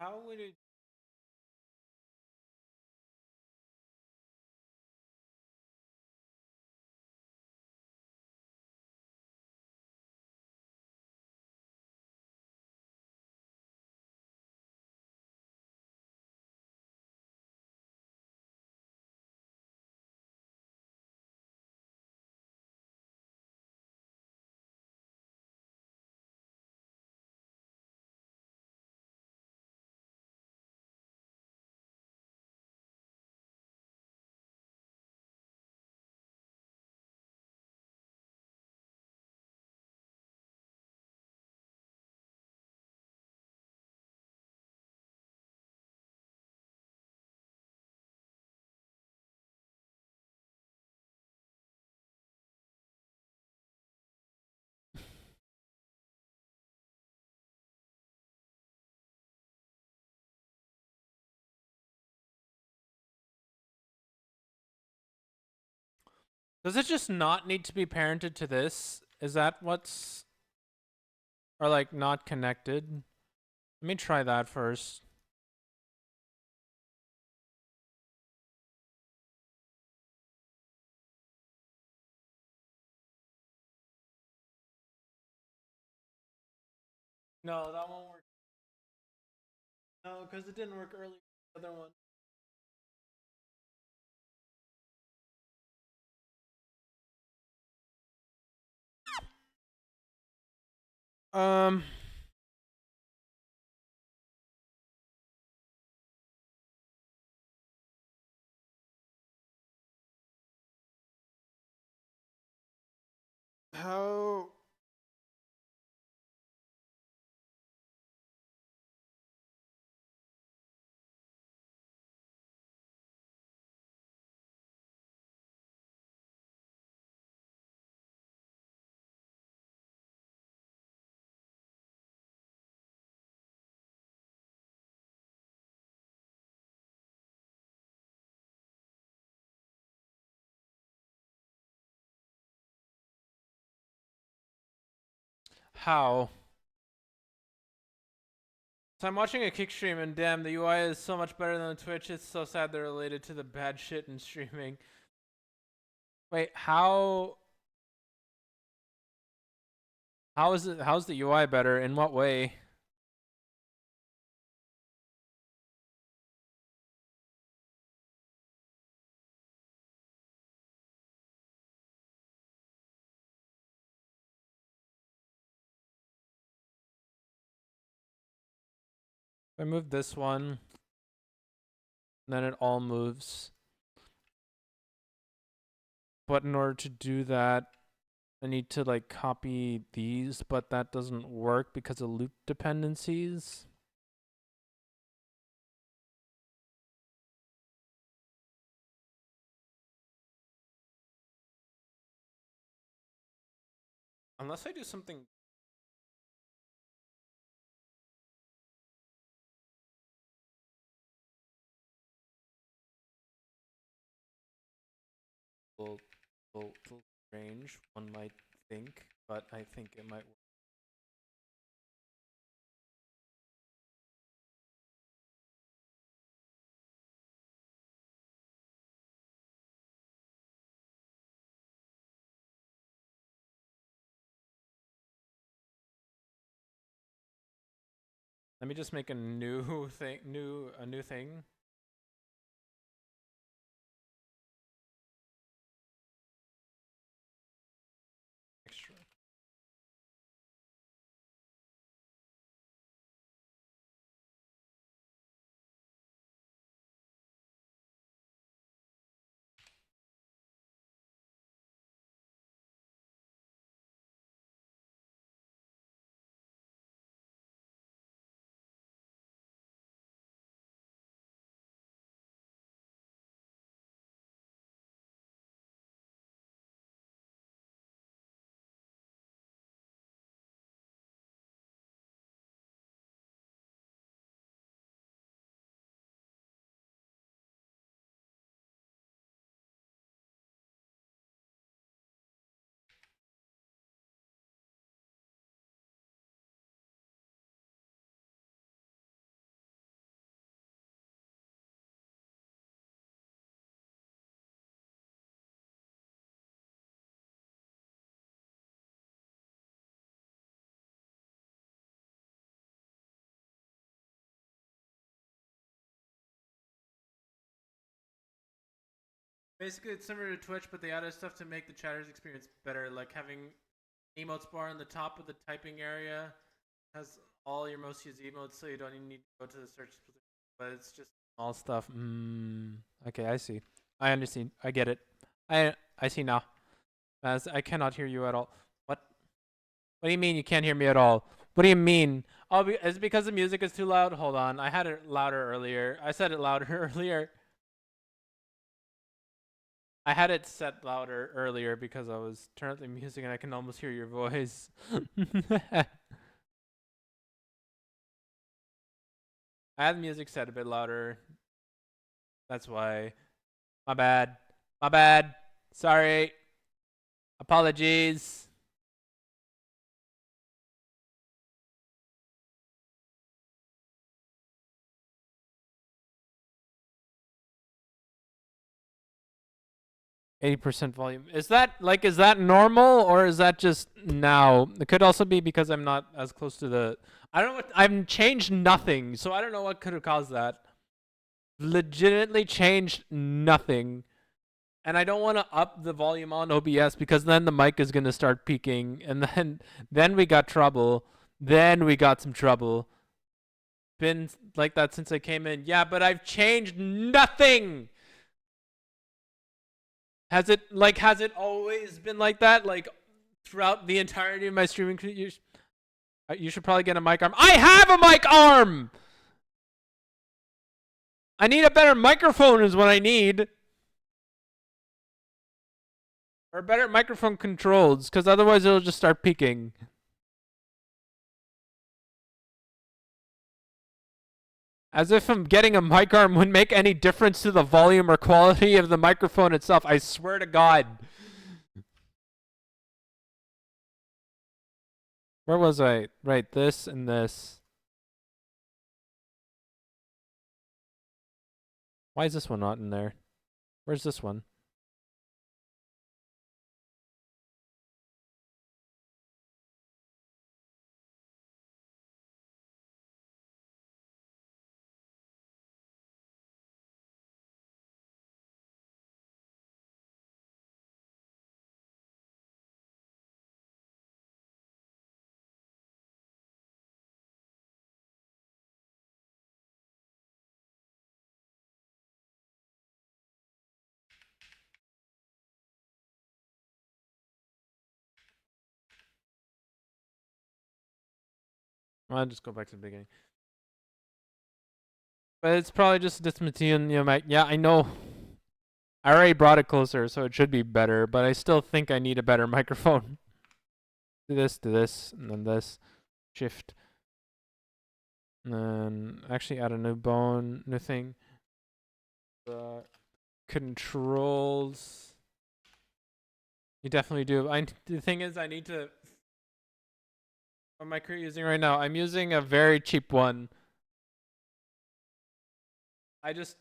How would it... Does it just not need to be parented to this? Is that what's... Or like not connected? Let me try that first. No, that won't work. No, because it didn't work earlier. The other one. Um... How... How? So I'm watching a kick stream and damn, the UI is so much better than Twitch. It's so sad they're related to the bad shit in streaming. Wait, how... How is it? How's the UI better? In what way? If I move this one, then it all moves. But in order to do that, I need to like copy these, but that doesn't work because of loop dependencies. Unless I do something. Little, little strange, one might think, but I think it might work. Let me just make a new thing, a new thing. Extra. Basically, it's similar to Twitch, but they added stuff to make the chatter's experience better, like having emotes bar on the top of the typing area has all your most used emotes, so you don't even need to go to the search position. But it's just all stuff. Okay, I see. I understand. I get it. I see now. As I cannot hear you at all. What? What do you mean you can't hear me at all? What do you mean? Oh, is it because the music is too loud? Hold on. I had it louder earlier. I said it louder earlier. I had it set louder earlier because I was turning up the music and I can almost hear your voice. I had the music set a bit louder. That's why. My bad. My bad. Sorry. Apologies. 80% volume. Is that normal or is that just now? It could also be because I'm not as close to the I don't know what I've changed nothing, so I don't know what could have caused that. Legitimately changed nothing. And I don't want to up the volume on OBS because then the mic is going to start peaking and then we got trouble. Then we got some trouble. Been like that since I came in. Yeah, but I've changed nothing. Has it always been like that? Like throughout the entirety of my streaming you should probably get a mic arm. I have a mic arm. I need a better microphone is what I need. Or better microphone controls, because otherwise it'll just start peaking. As if getting a mic arm would make any difference to the volume or quality of the microphone itself. I swear to God. Where was I? Right, this and this. Why is this one not in there? Where's this one? I'll just go back to the beginning. But it's probably just this Matillion, mic. Yeah, I know. I already brought it closer, so it should be better. But I still think I need a better microphone. Do this, and then this. Shift. And then actually add a new thing. Controls. You definitely do. The thing is, I need to. What mic are you using right now? I'm using a very cheap one. I just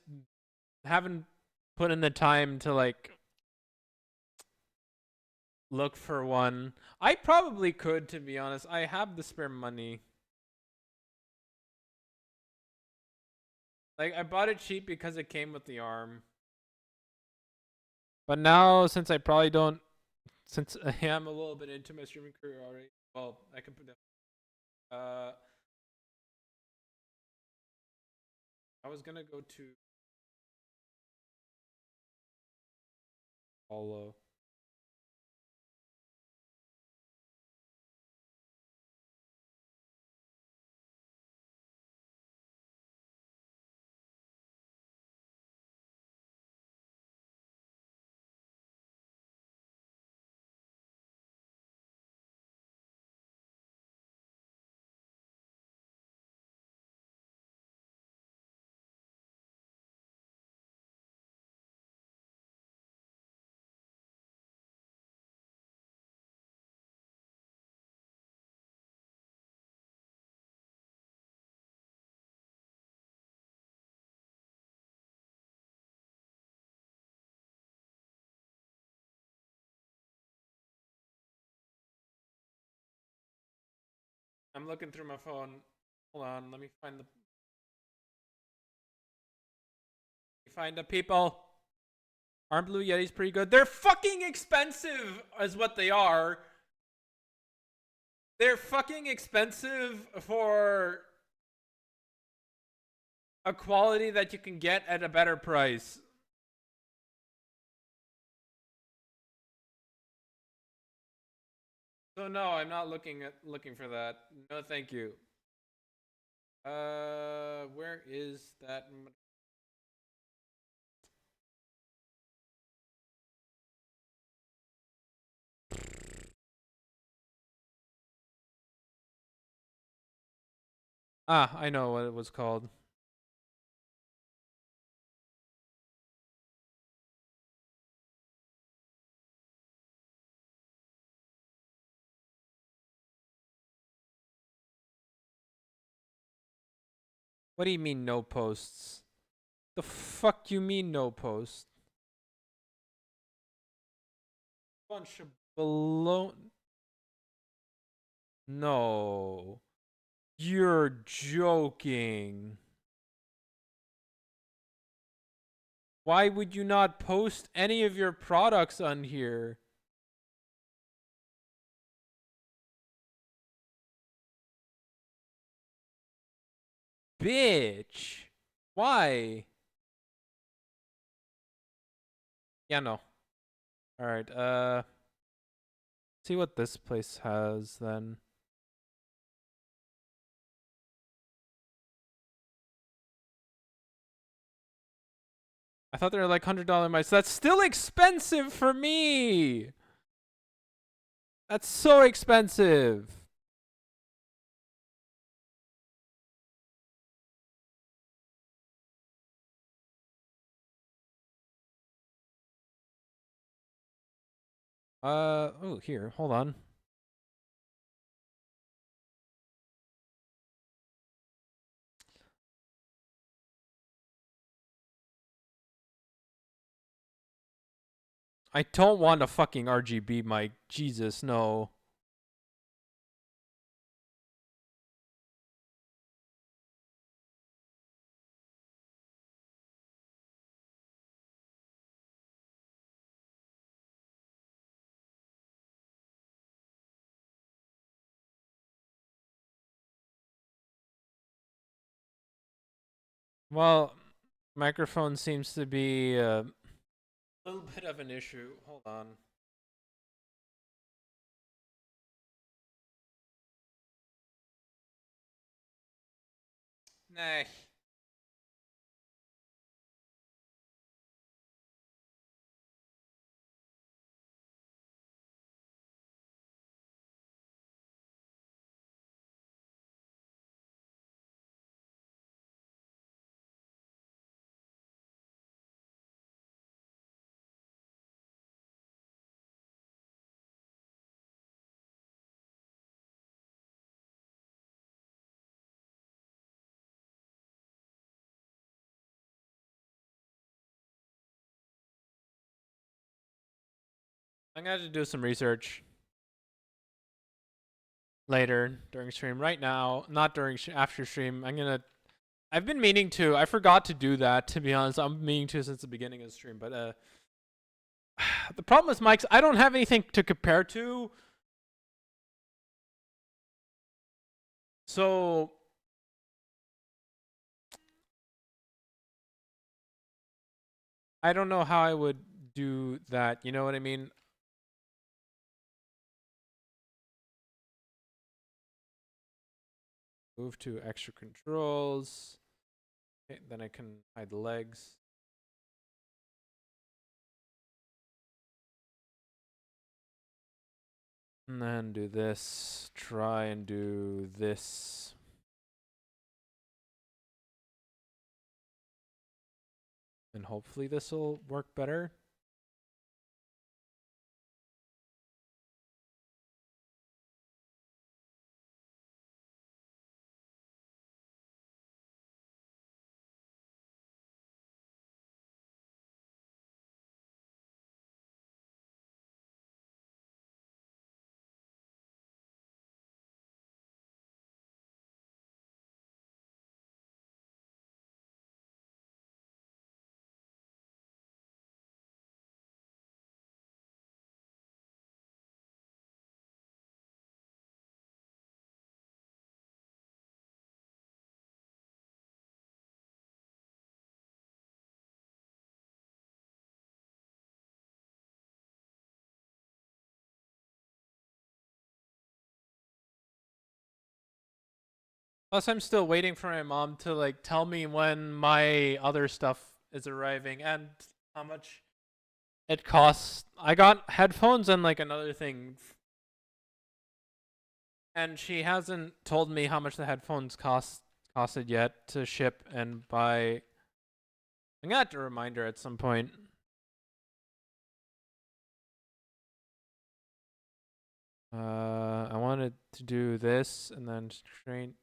haven't put in the time to like look for one. I probably could, to be honest. I have the spare money. Like I bought it cheap because it came with the arm. But now, since I probably don't, since I am a little bit into my streaming career already, well, I can put that. I was gonna go to Hollow. I'm looking through my phone. Hold on, let me find the people. Aren't Blue Yetis pretty good? They're fucking expensive, is what they are. They're fucking expensive for a quality that you can get at a better price. So no, I'm not looking for that. No, thank you. Where is that? Ah, I know what it was called. What do you mean no posts? The fuck you mean no post? Bunch of baloney. No. You're joking. Why would you not post any of your products on here? Bitch. Why? Yeah, no. Alright, see what this place has then. I thought they were like $100 mics. That's still expensive for me. That's so expensive. Oh, here, hold on. I don't want a fucking RGB mic. Jesus, no. Well, microphone seems to be a little bit of an issue. Hold on. Nah. I'm gonna have to do some research later during stream. Right now, not during after stream. I've been meaning to. I forgot to do that, to be honest. I'm meaning to since the beginning of the stream. But the problem with mics, I don't have anything to compare to. So I don't know how I would do that. You know what I mean? Move to extra controls. Okay, then I can hide the legs. And then do this. Try and do this. And hopefully this will work better. Plus, I'm still waiting for my mom to like tell me when my other stuff is arriving and how much it costs. I got headphones and like another thing, and she hasn't told me how much the headphones costed yet to ship and buy. I'm gonna have to remind her at some point. I wanted to do this and then train.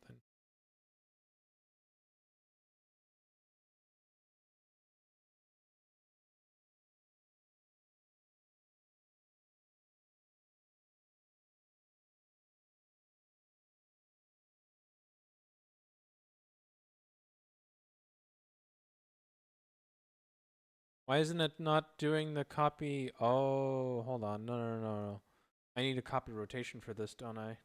Why isn't it not doing the copy? Oh, hold on. No. I need a copy rotation for this, don't I?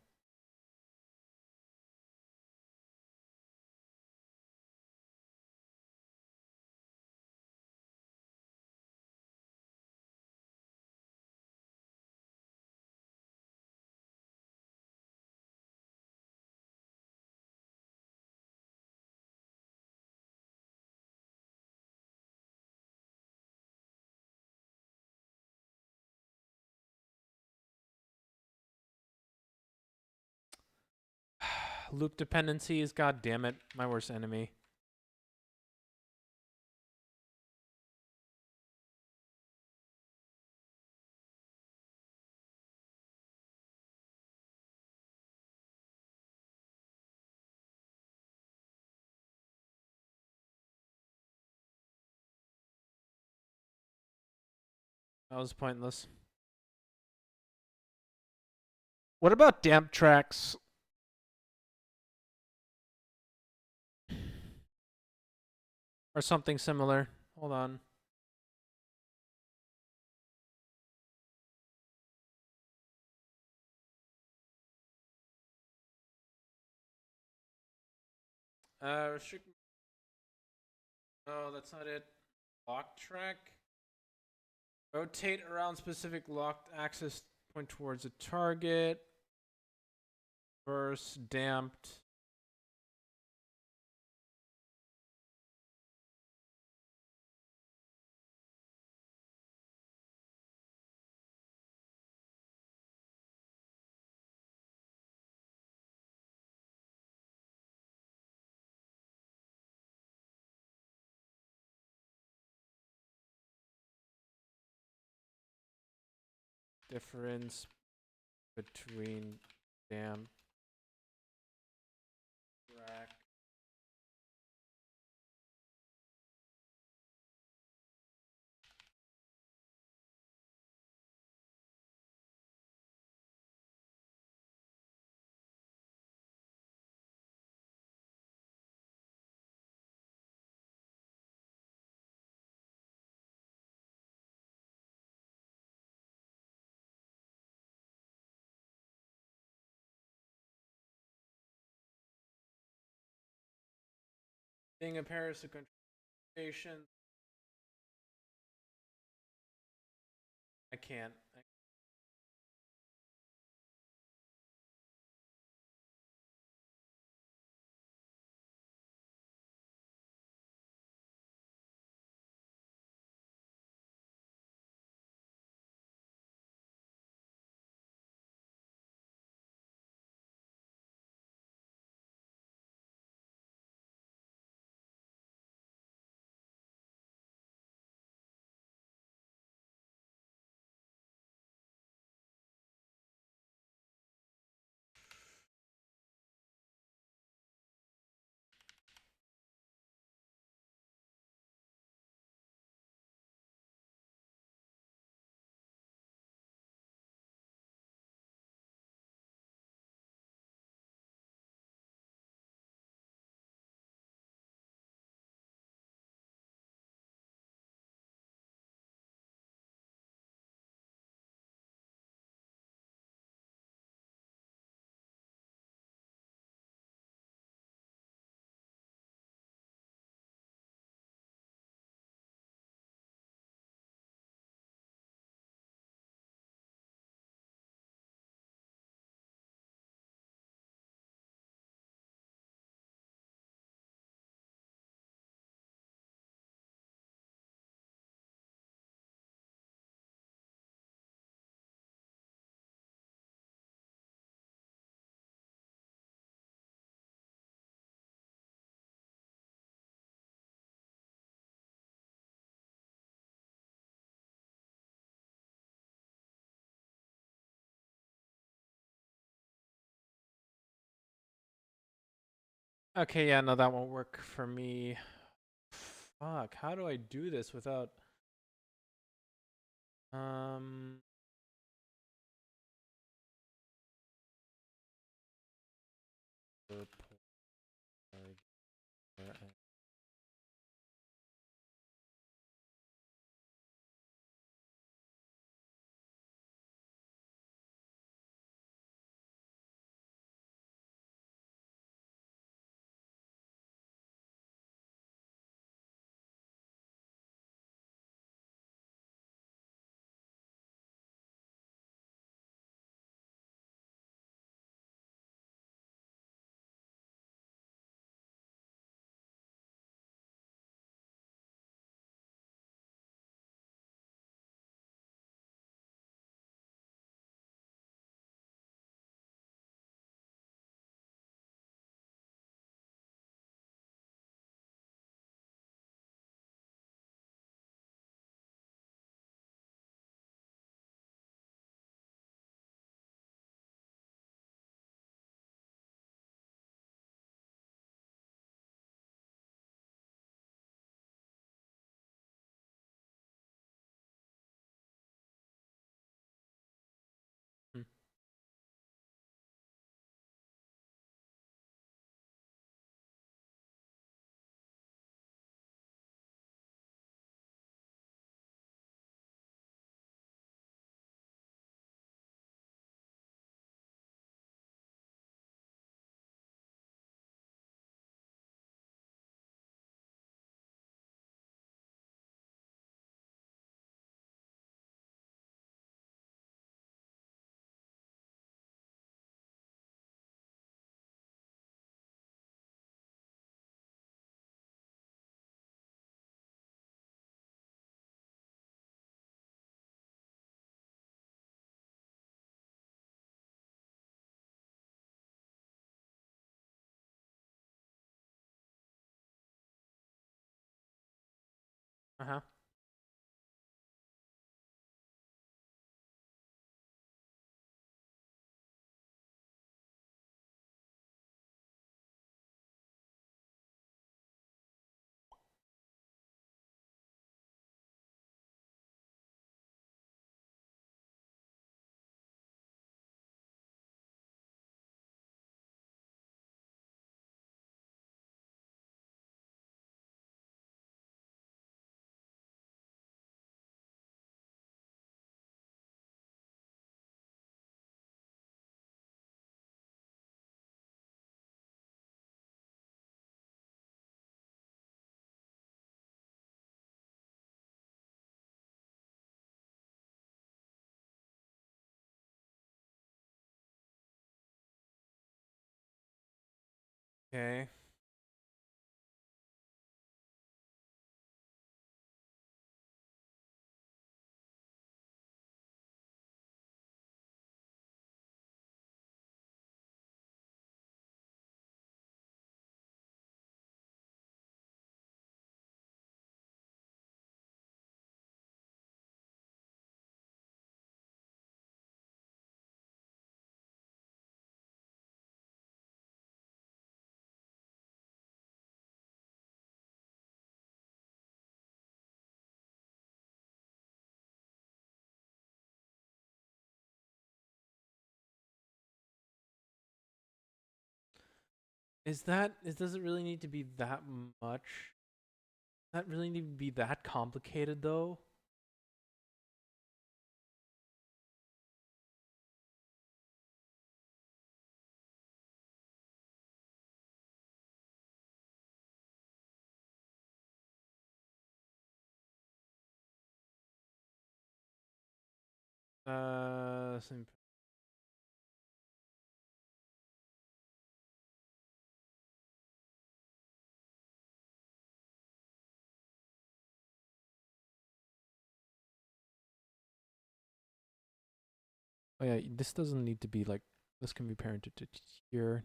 Loop dependencies, god damn it, my worst enemy. That was pointless. What about damp tracks? Or something similar. Hold on. Restrict. No, that's not it. Lock track. Rotate around specific locked axis, point towards a target. Verse damped. difference between damp rack being a Paris concentration. I can't. Okay, yeah, no, that won't work for me. Fuck, how do I do this without um hmm. Uh-huh. Okay. Does it really need to be that much? That really need to be that complicated though? Same. Oh yeah, this doesn't need to be like, this can be parented to here.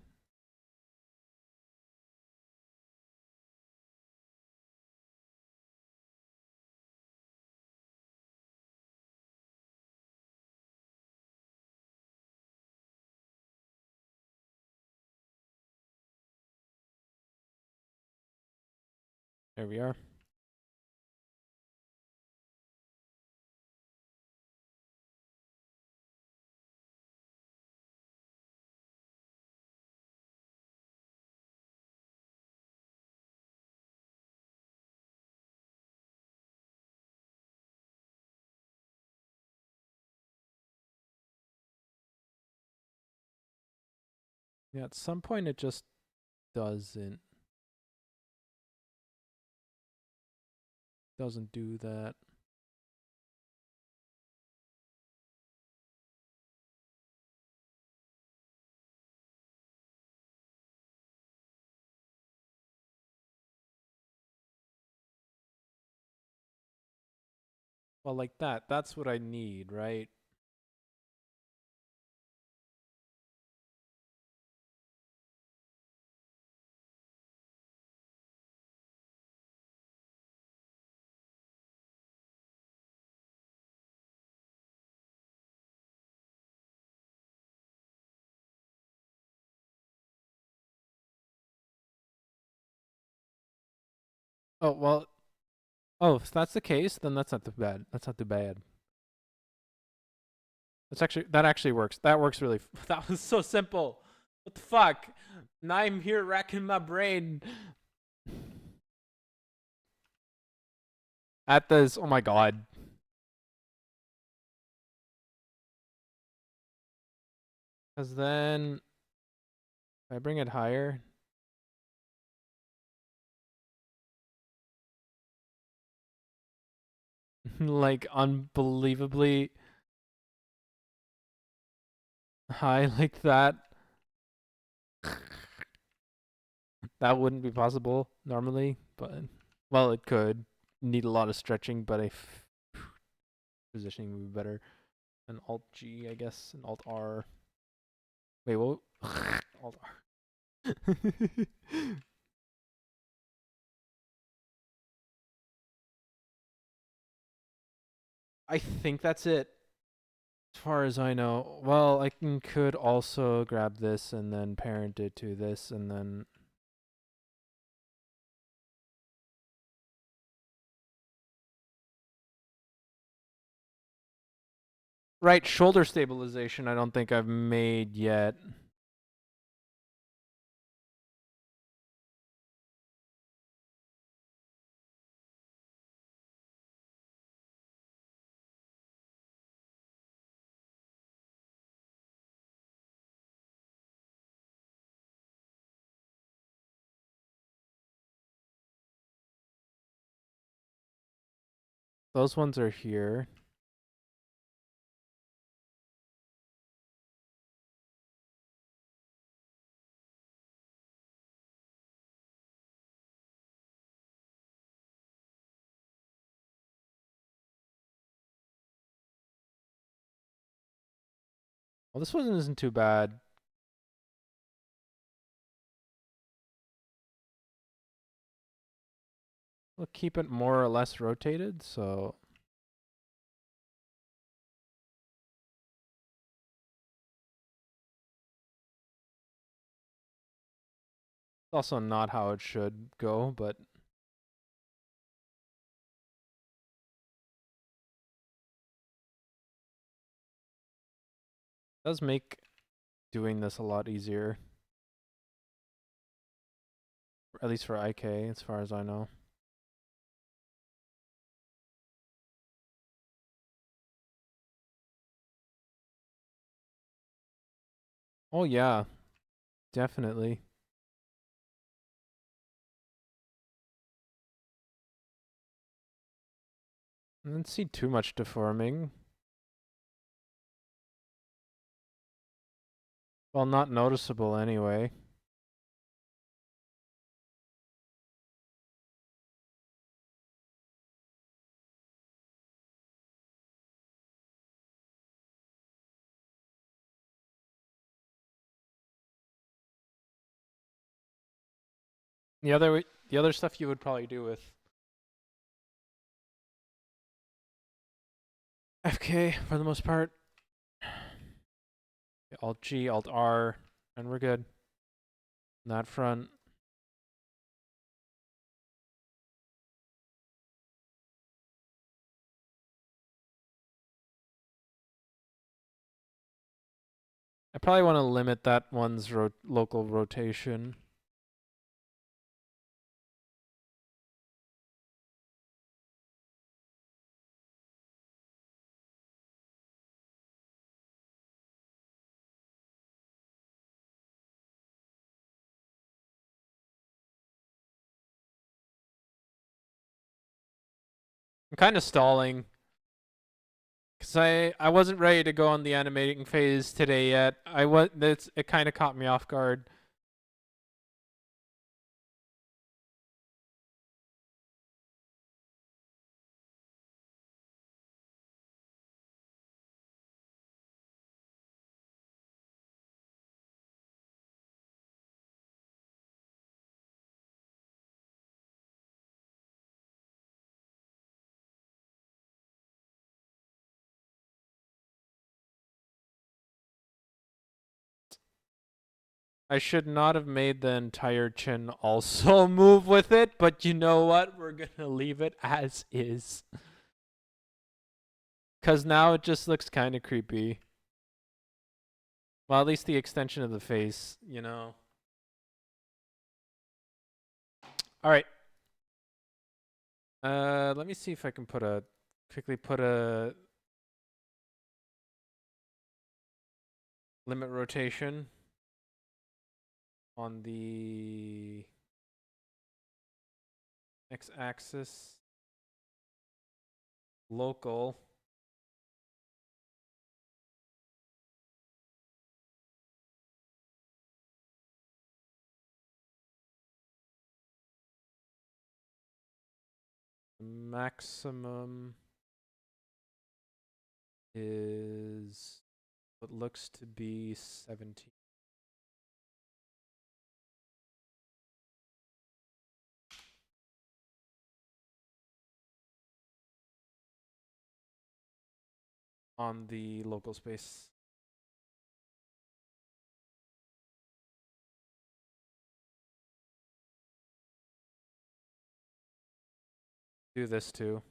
There we are. Yeah, at some point it just doesn't do that. Well, like that. That's what I need, right? Oh, well, oh, if that's the case, then that's not too bad. That's not too bad. That actually works. That works really. That was so simple. What the fuck? Now I'm here racking my brain at this. Oh my god. Because then if I bring it higher, like unbelievably high like that, that wouldn't be possible normally. But well, it could need a lot of stretching, but positioning would be better. An Alt G, I guess, an Alt R. Wait, what? Alt R. I think that's it. As far as I know. Well, could also grab this and then parent it to this and then. Right, shoulder stabilization I don't think I've made yet. Those ones are here. Well, this one isn't too bad. We'll keep it more or less rotated, so it's also not how it should go, but it does make doing this a lot easier. At least for IK, as far as I know. Oh yeah, definitely. I didn't see too much deforming. Well, not noticeable anyway. The other stuff you would probably do with FK for the most part. Alt G, Alt R, and we're good. On that front. I probably want to limit that one's local rotation. I'm kind of stalling because I wasn't ready to go on the animating phase today yet. It kind of caught me off guard. I should not have made the entire chin also move with it, but you know what? We're gonna leave it as is. Cause now it just looks kind of creepy. Well, at least the extension of the face, you know. All right. Let me see if I can quickly put a limit rotation on the x-axis, local. Maximum is what looks to be 17. On the local space. Do this too.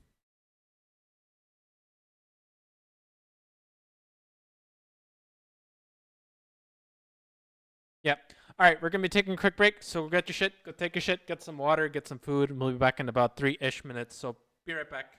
Yep. All right, we're gonna be taking a quick break. So go get your shit, go take your shit, get some water, get some food, and we'll be back in about 3-ish minutes. So be right back.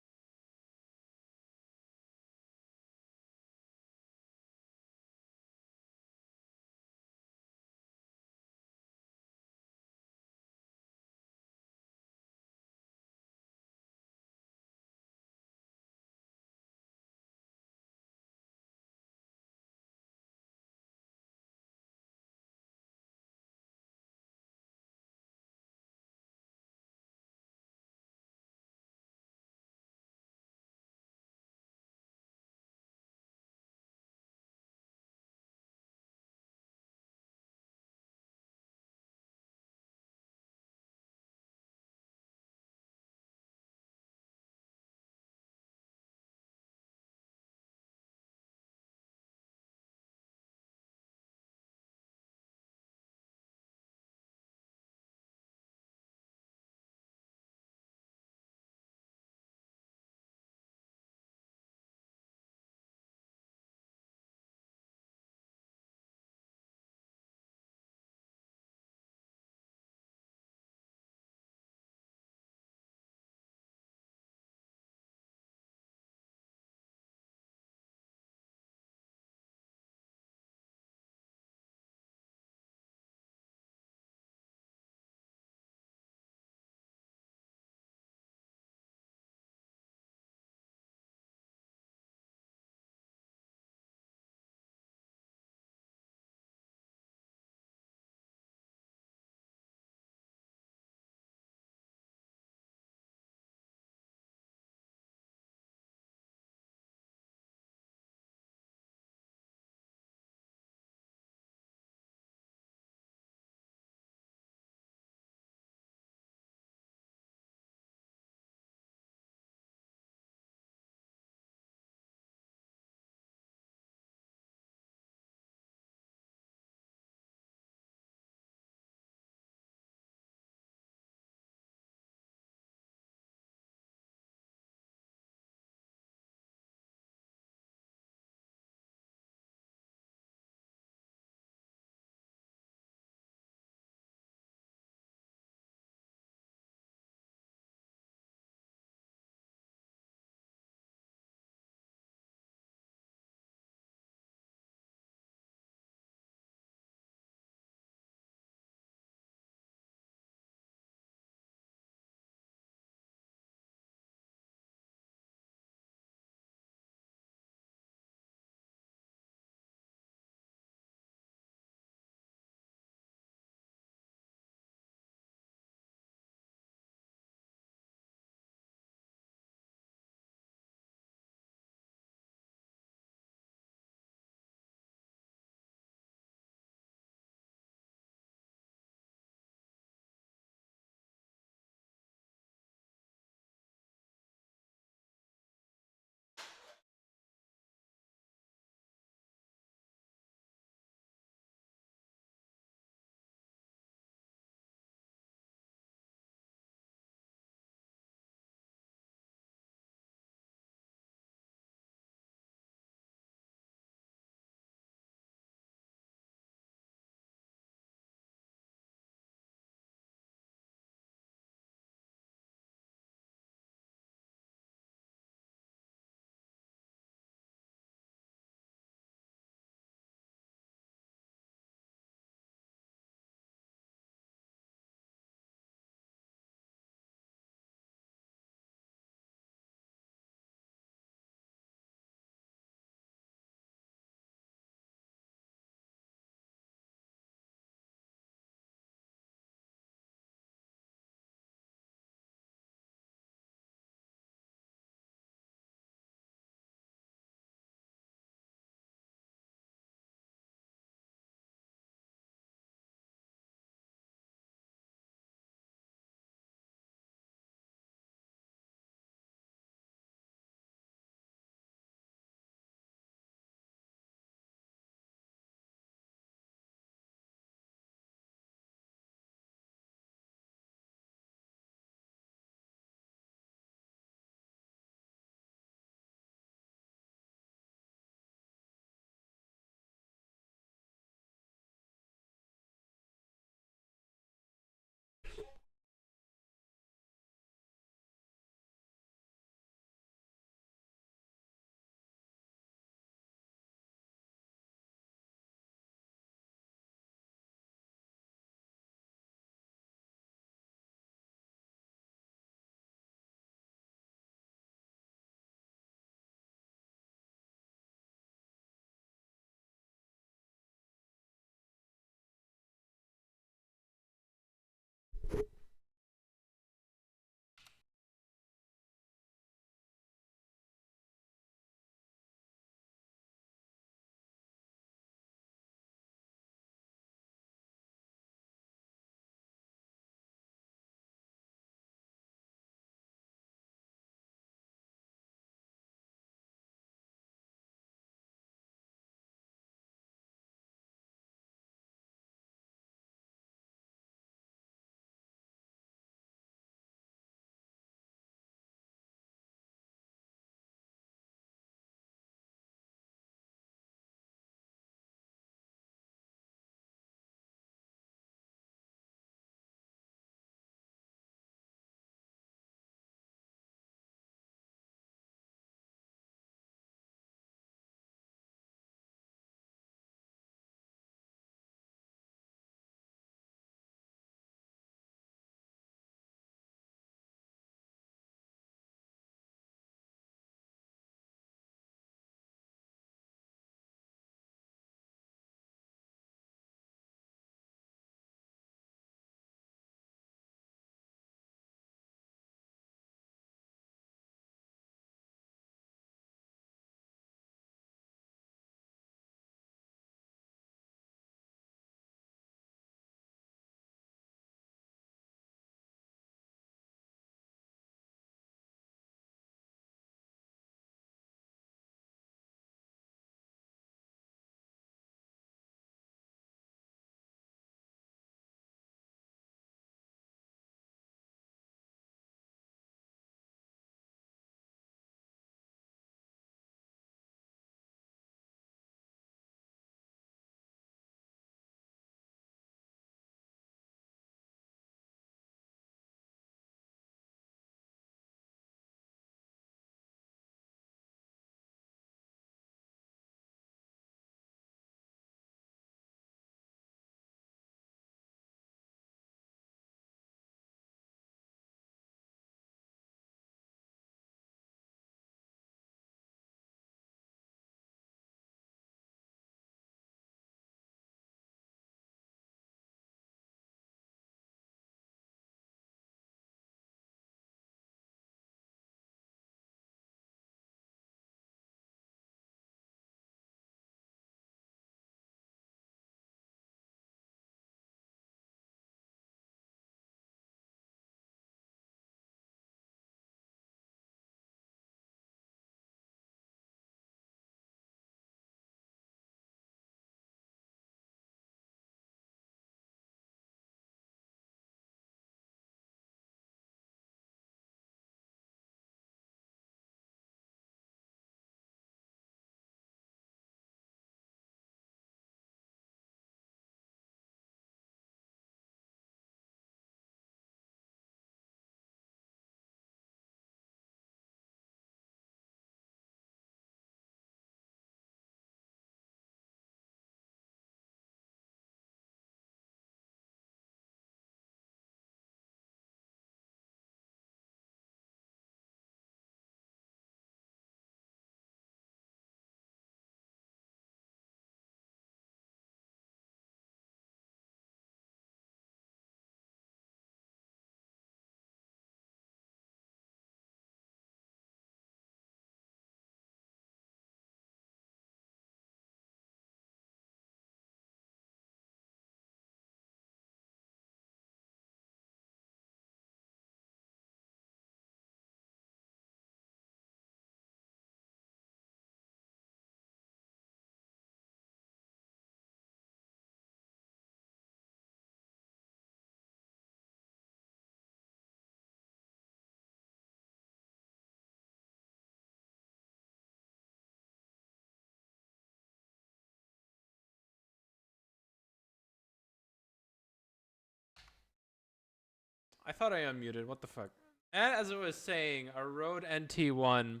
I thought I unmuted. What the fuck? And as I was saying, a Rode NT1,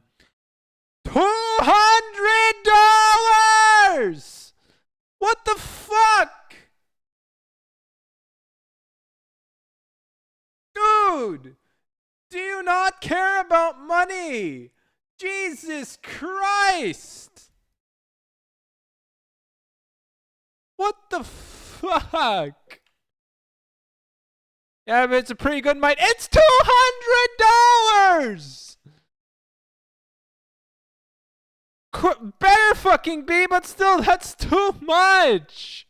$200. What the fuck, dude? Do you not care about money? Jesus Christ! What the fuck? Yeah, but it's a pretty good mic. It's $200. Better fucking be, but still, that's too much.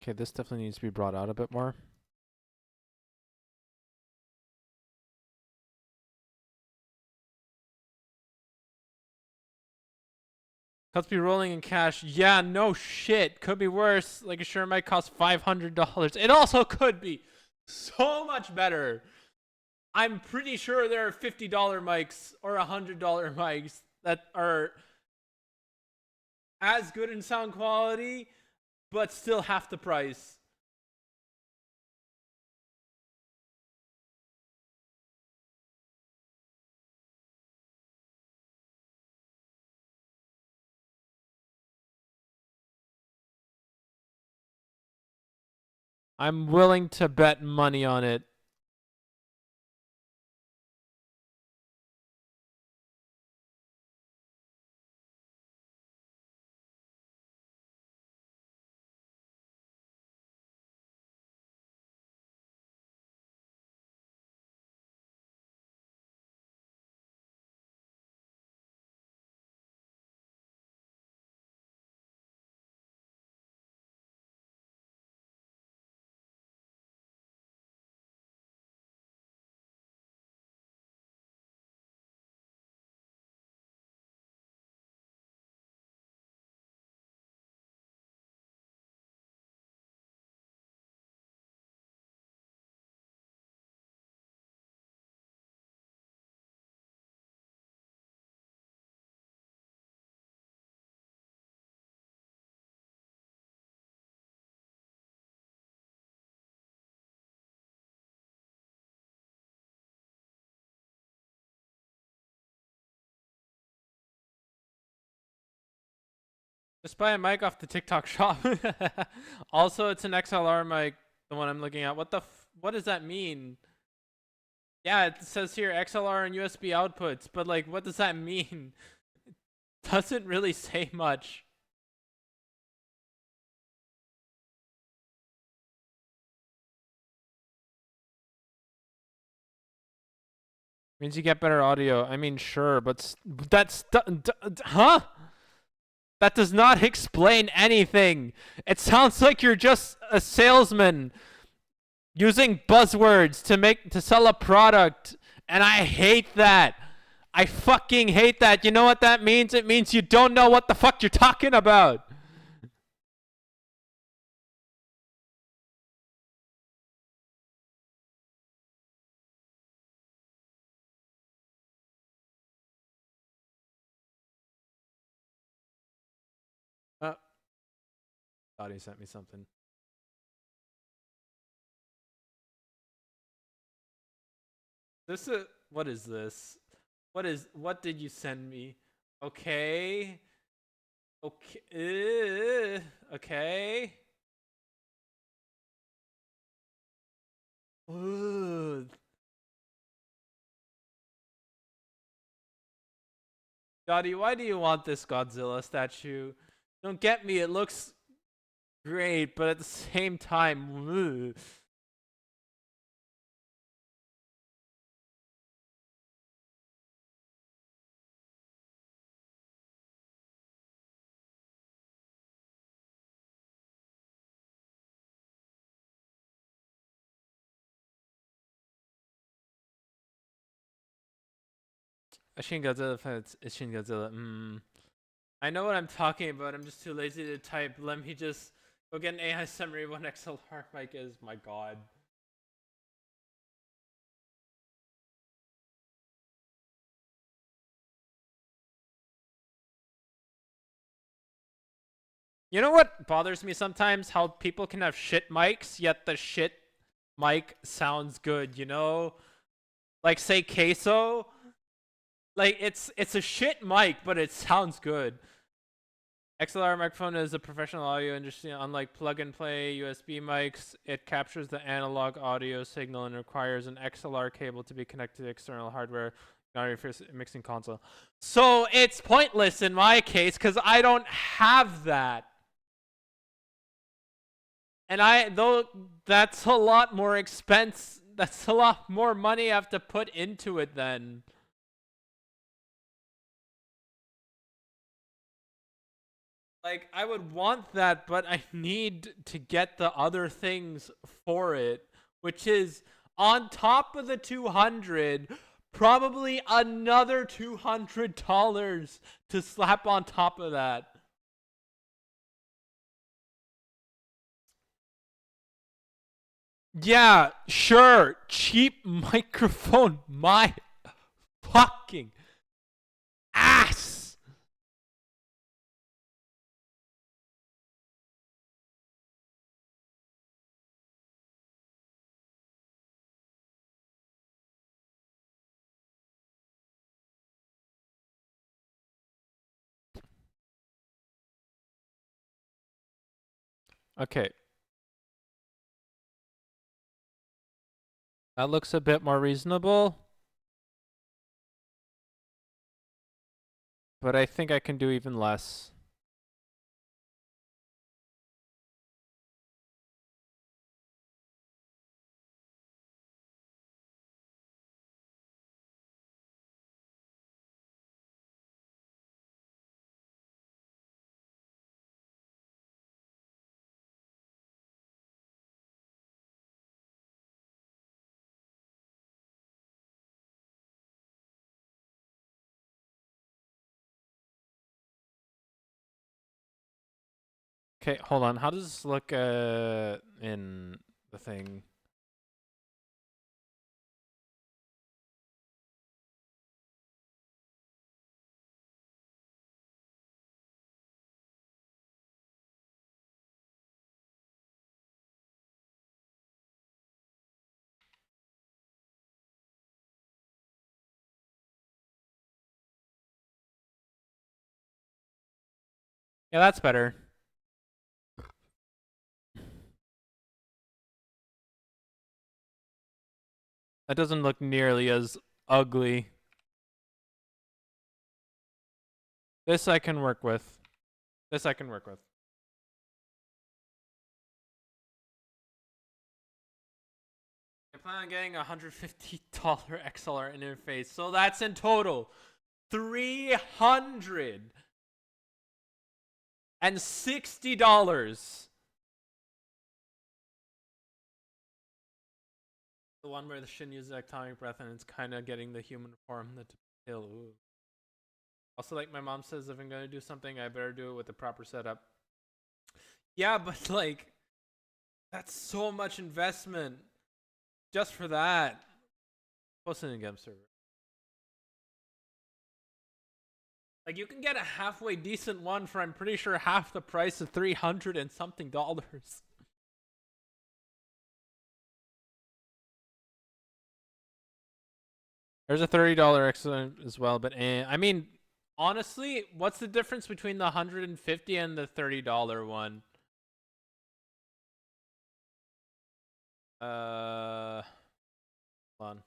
Okay, this definitely needs to be brought out a bit more. Cuts be rolling in cash. Yeah, no shit. Could be worse. Like a shirt might cost $500. It also could be so much better. I'm pretty sure there are $50 mics or $100 mics that are as good in sound quality, but still half the price. I'm willing to bet money on it. Just buy a mic off the TikTok shop. Also, it's an XLR mic, the one I'm looking at. What does that mean? Yeah, it says here XLR and USB outputs, but like, what does that mean? It doesn't really say much. Means you get better audio. I mean, sure, but huh? That does not explain anything. It sounds like you're just a salesman using buzzwords to sell a product, and I hate that. I fucking hate that. You know what that means? It means you don't know what the fuck you're talking about. Uh, Thought he sent me something. This is what is this? What did you send me? Okay. Okay. Okay. Ugh. Gotti, why do you want this Godzilla statue? Don't get me, it looks great, but at the same time, ugh. Shin Godzilla, it's Shin Godzilla. I know what I'm talking about. I'm just too lazy to type. Let me just go get an AI summary. One XLR mic is. My God. You know what bothers me sometimes? How people can have shit mics, yet the shit mic sounds good. You know, like say queso. Like it's a shit mic, but it sounds good. XLR microphone is a professional audio industry. Unlike plug-and-play USB mics, it captures the analog audio signal and requires an XLR cable to be connected to external hardware, not your first mixing console. So it's pointless in my case because I don't have that. And that's a lot more expense. That's a lot more money I have to put into it then. Like, I would want that, but I need to get the other things for it, which is on top of the 200, probably another $200 to slap on top of that. Yeah, sure, cheap microphone, my fucking ass. Okay, that looks a bit more reasonable, but I think I can do even less. Okay, hold on. How does this look in the thing? Yeah, that's better. That doesn't look nearly as ugly. This I can work with. This I can work with. I plan on getting a $150 XLR interface, so that's in total $360. The one where the Shin uses atomic breath and it's kind of getting the human form that to kill. Ooh. Also, like my mom says, if I'm gonna do something, I better do it with the proper setup. Yeah, but like, that's so much investment just for that. Post it in a game server. Like, you can get a halfway decent one for, I'm pretty sure, half the price of 300 and something dollars. There's a $30 excellent as well, but I mean, honestly, what's the difference between the 150 and the $30 one? Hold on.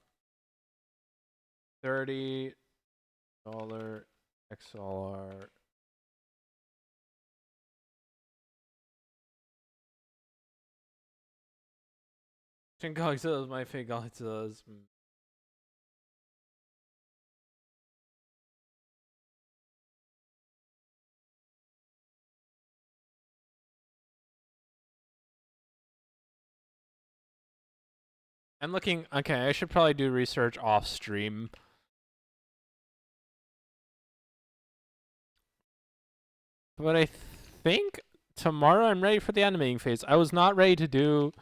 $30 XLR. Godzilla is my favorite. Godzilla is. I'm looking. Okay, I should probably do research off stream. But I think tomorrow I'm ready for the animating phase. I was not ready to do.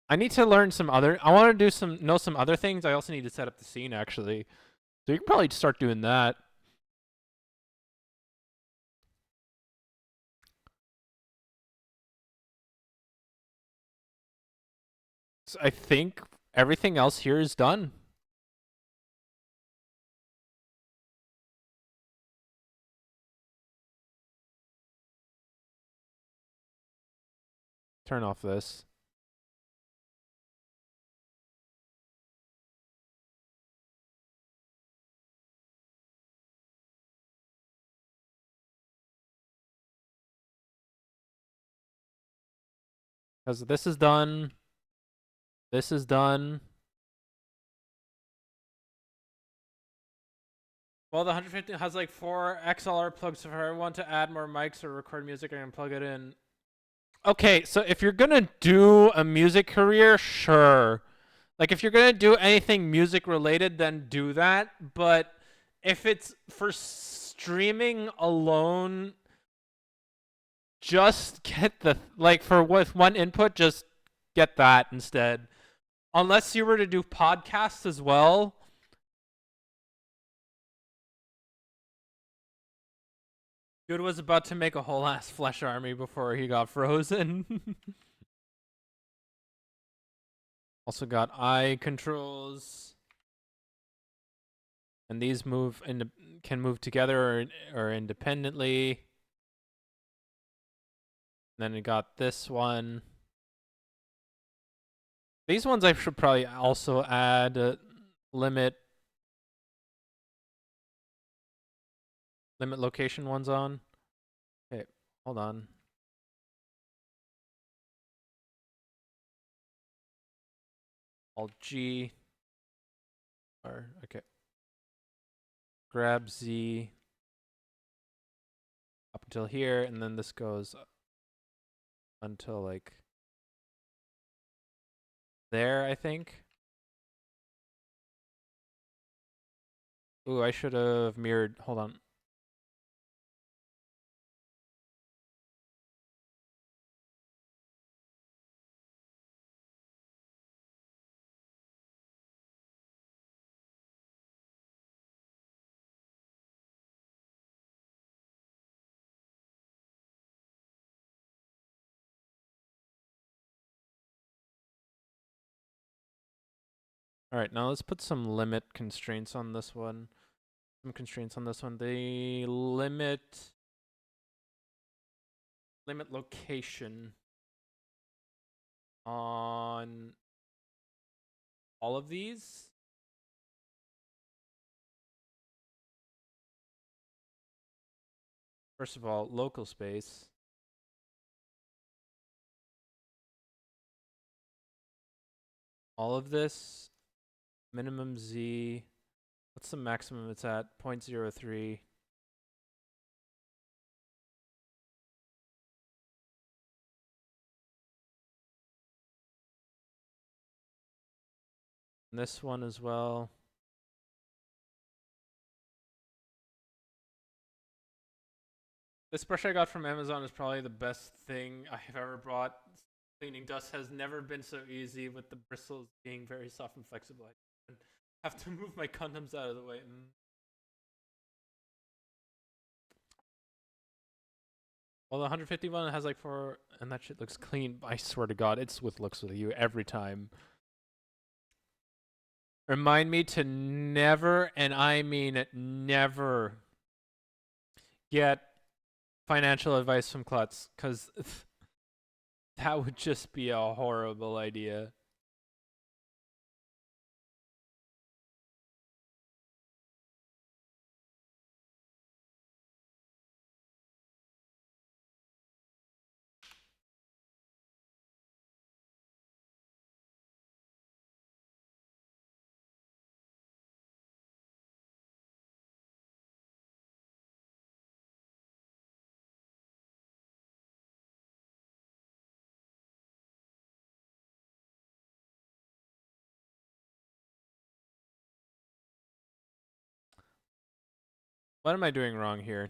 I need to learn some other. I want to do know some other things. I also need to set up the scene actually. So you can probably start doing that. So I think everything else here is done. Turn off this. Because this is done. This is done. Well, the 150 has like 4 XLR plugs. So if I want to add more mics or record music, I can plug it in. Okay, so if you're gonna do a music career, sure. Like if you're gonna do anything music related, then do that. But if it's for streaming alone, just get the like for with one input, just get that instead. Unless you were to do podcasts as well. Dude was about to make a whole ass flesh army before he got frozen. Also got eye controls. And these can move together or independently. Then we got this one. These ones I should probably also add limit location ones on. Okay, hold on. Alt G. Or okay. Grab Z up until here, and then this goes until like there, I think. Ooh, I should have mirrored. Hold on. All right, now let's put some limit constraints on this one. Some constraints on this one. The limit location on all of these. First of all, local space. All of this, minimum Z. What's the maximum it's at? 0.03. And this one as well. This brush I got from Amazon is probably the best thing I've ever bought. Cleaning dust has never been so easy with the bristles being very soft and flexible. I have to move my condoms out of the way. Well, the 150 one has like 4, and that shit looks clean. I swear to God, it's looks with you every time. Remind me to never, and I mean never, get financial advice from Klutz, because that would just be a horrible idea. What am I doing wrong here?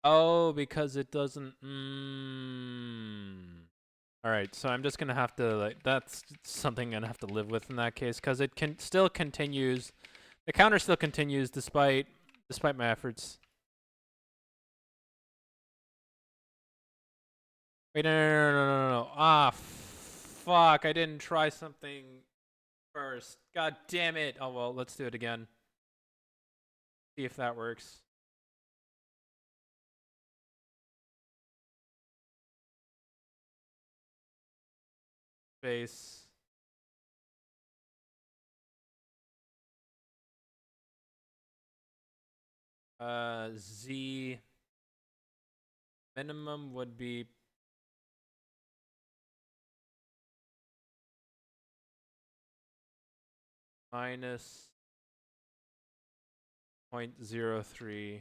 Oh, because it doesn't. All right, so I'm just gonna have to that's something I'm gonna have to live with in that case, because it can still continues. The counter still continues despite my efforts. Wait, no. Ah, fuck! I didn't try something first. God damn it! Oh well, let's do it again. See if that works. Space. Z minimum would be minus 0.03.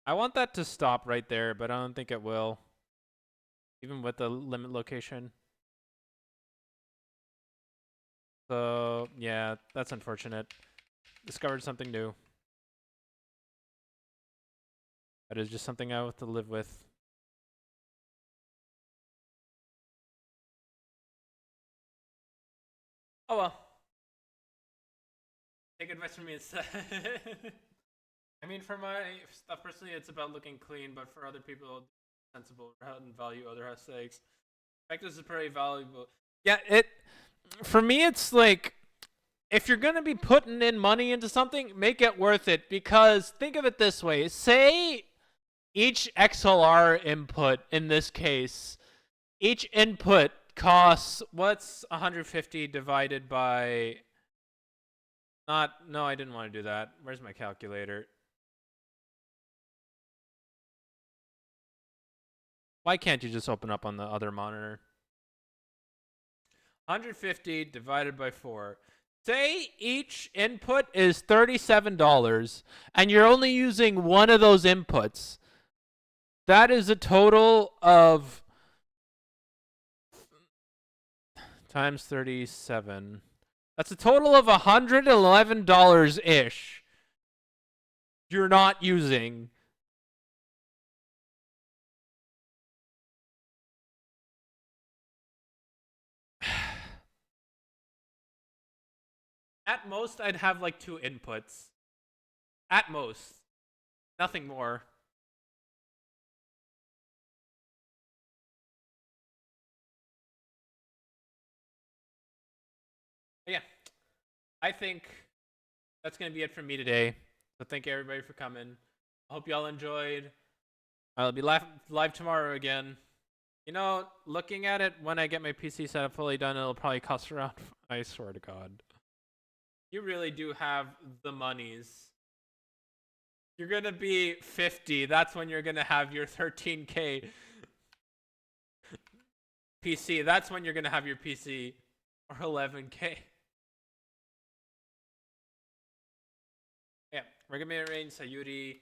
I want that to stop right there, but I don't think it will. Even with the limit location. So, yeah, that's unfortunate. Discovered something new. That is just something I have to live with. Oh well. Take advice from me instead. I mean, for my stuff personally, it's about looking clean, but for other people, sensible and value other aesthetics. Practice is pretty valuable. Yeah, for me, it's like if you're gonna be putting in money into something, make it worth it. Because think of it this way: say each XLR input in this case, each input costs what's 150 divided by. Not no, I didn't want to do that. Where's my calculator? Why can't you just open up on the other monitor? 150 divided by 4. Say each input is $37 and you're only using one of those inputs. That is a total of times 37. That's a total of $111-ish you're not using. At most, I'd have like 2 inputs. At most. Nothing more. But yeah. I think that's going to be it from me today. So thank you everybody for coming. I hope y'all enjoyed. I'll be live tomorrow again. You know, looking at it, when I get my PC setup fully done, it'll probably cost around, I swear to God. You really do have the monies. You're going to be 50. That's when you're going to have your 13K PC. That's when you're going to have your PC. Or 11K. Yeah, recommended range, Sayuri.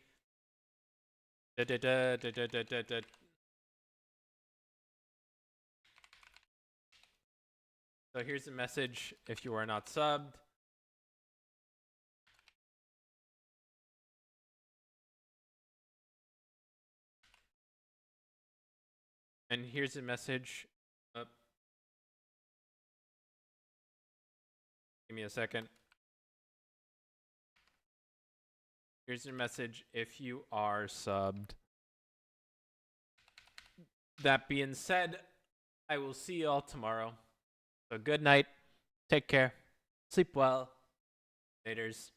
So here's the message if you are not subbed. And here's a message. Give me a second. Here's your message if you are subbed. That being said, I will see you all tomorrow. So good night. Take care. Sleep well. Laters.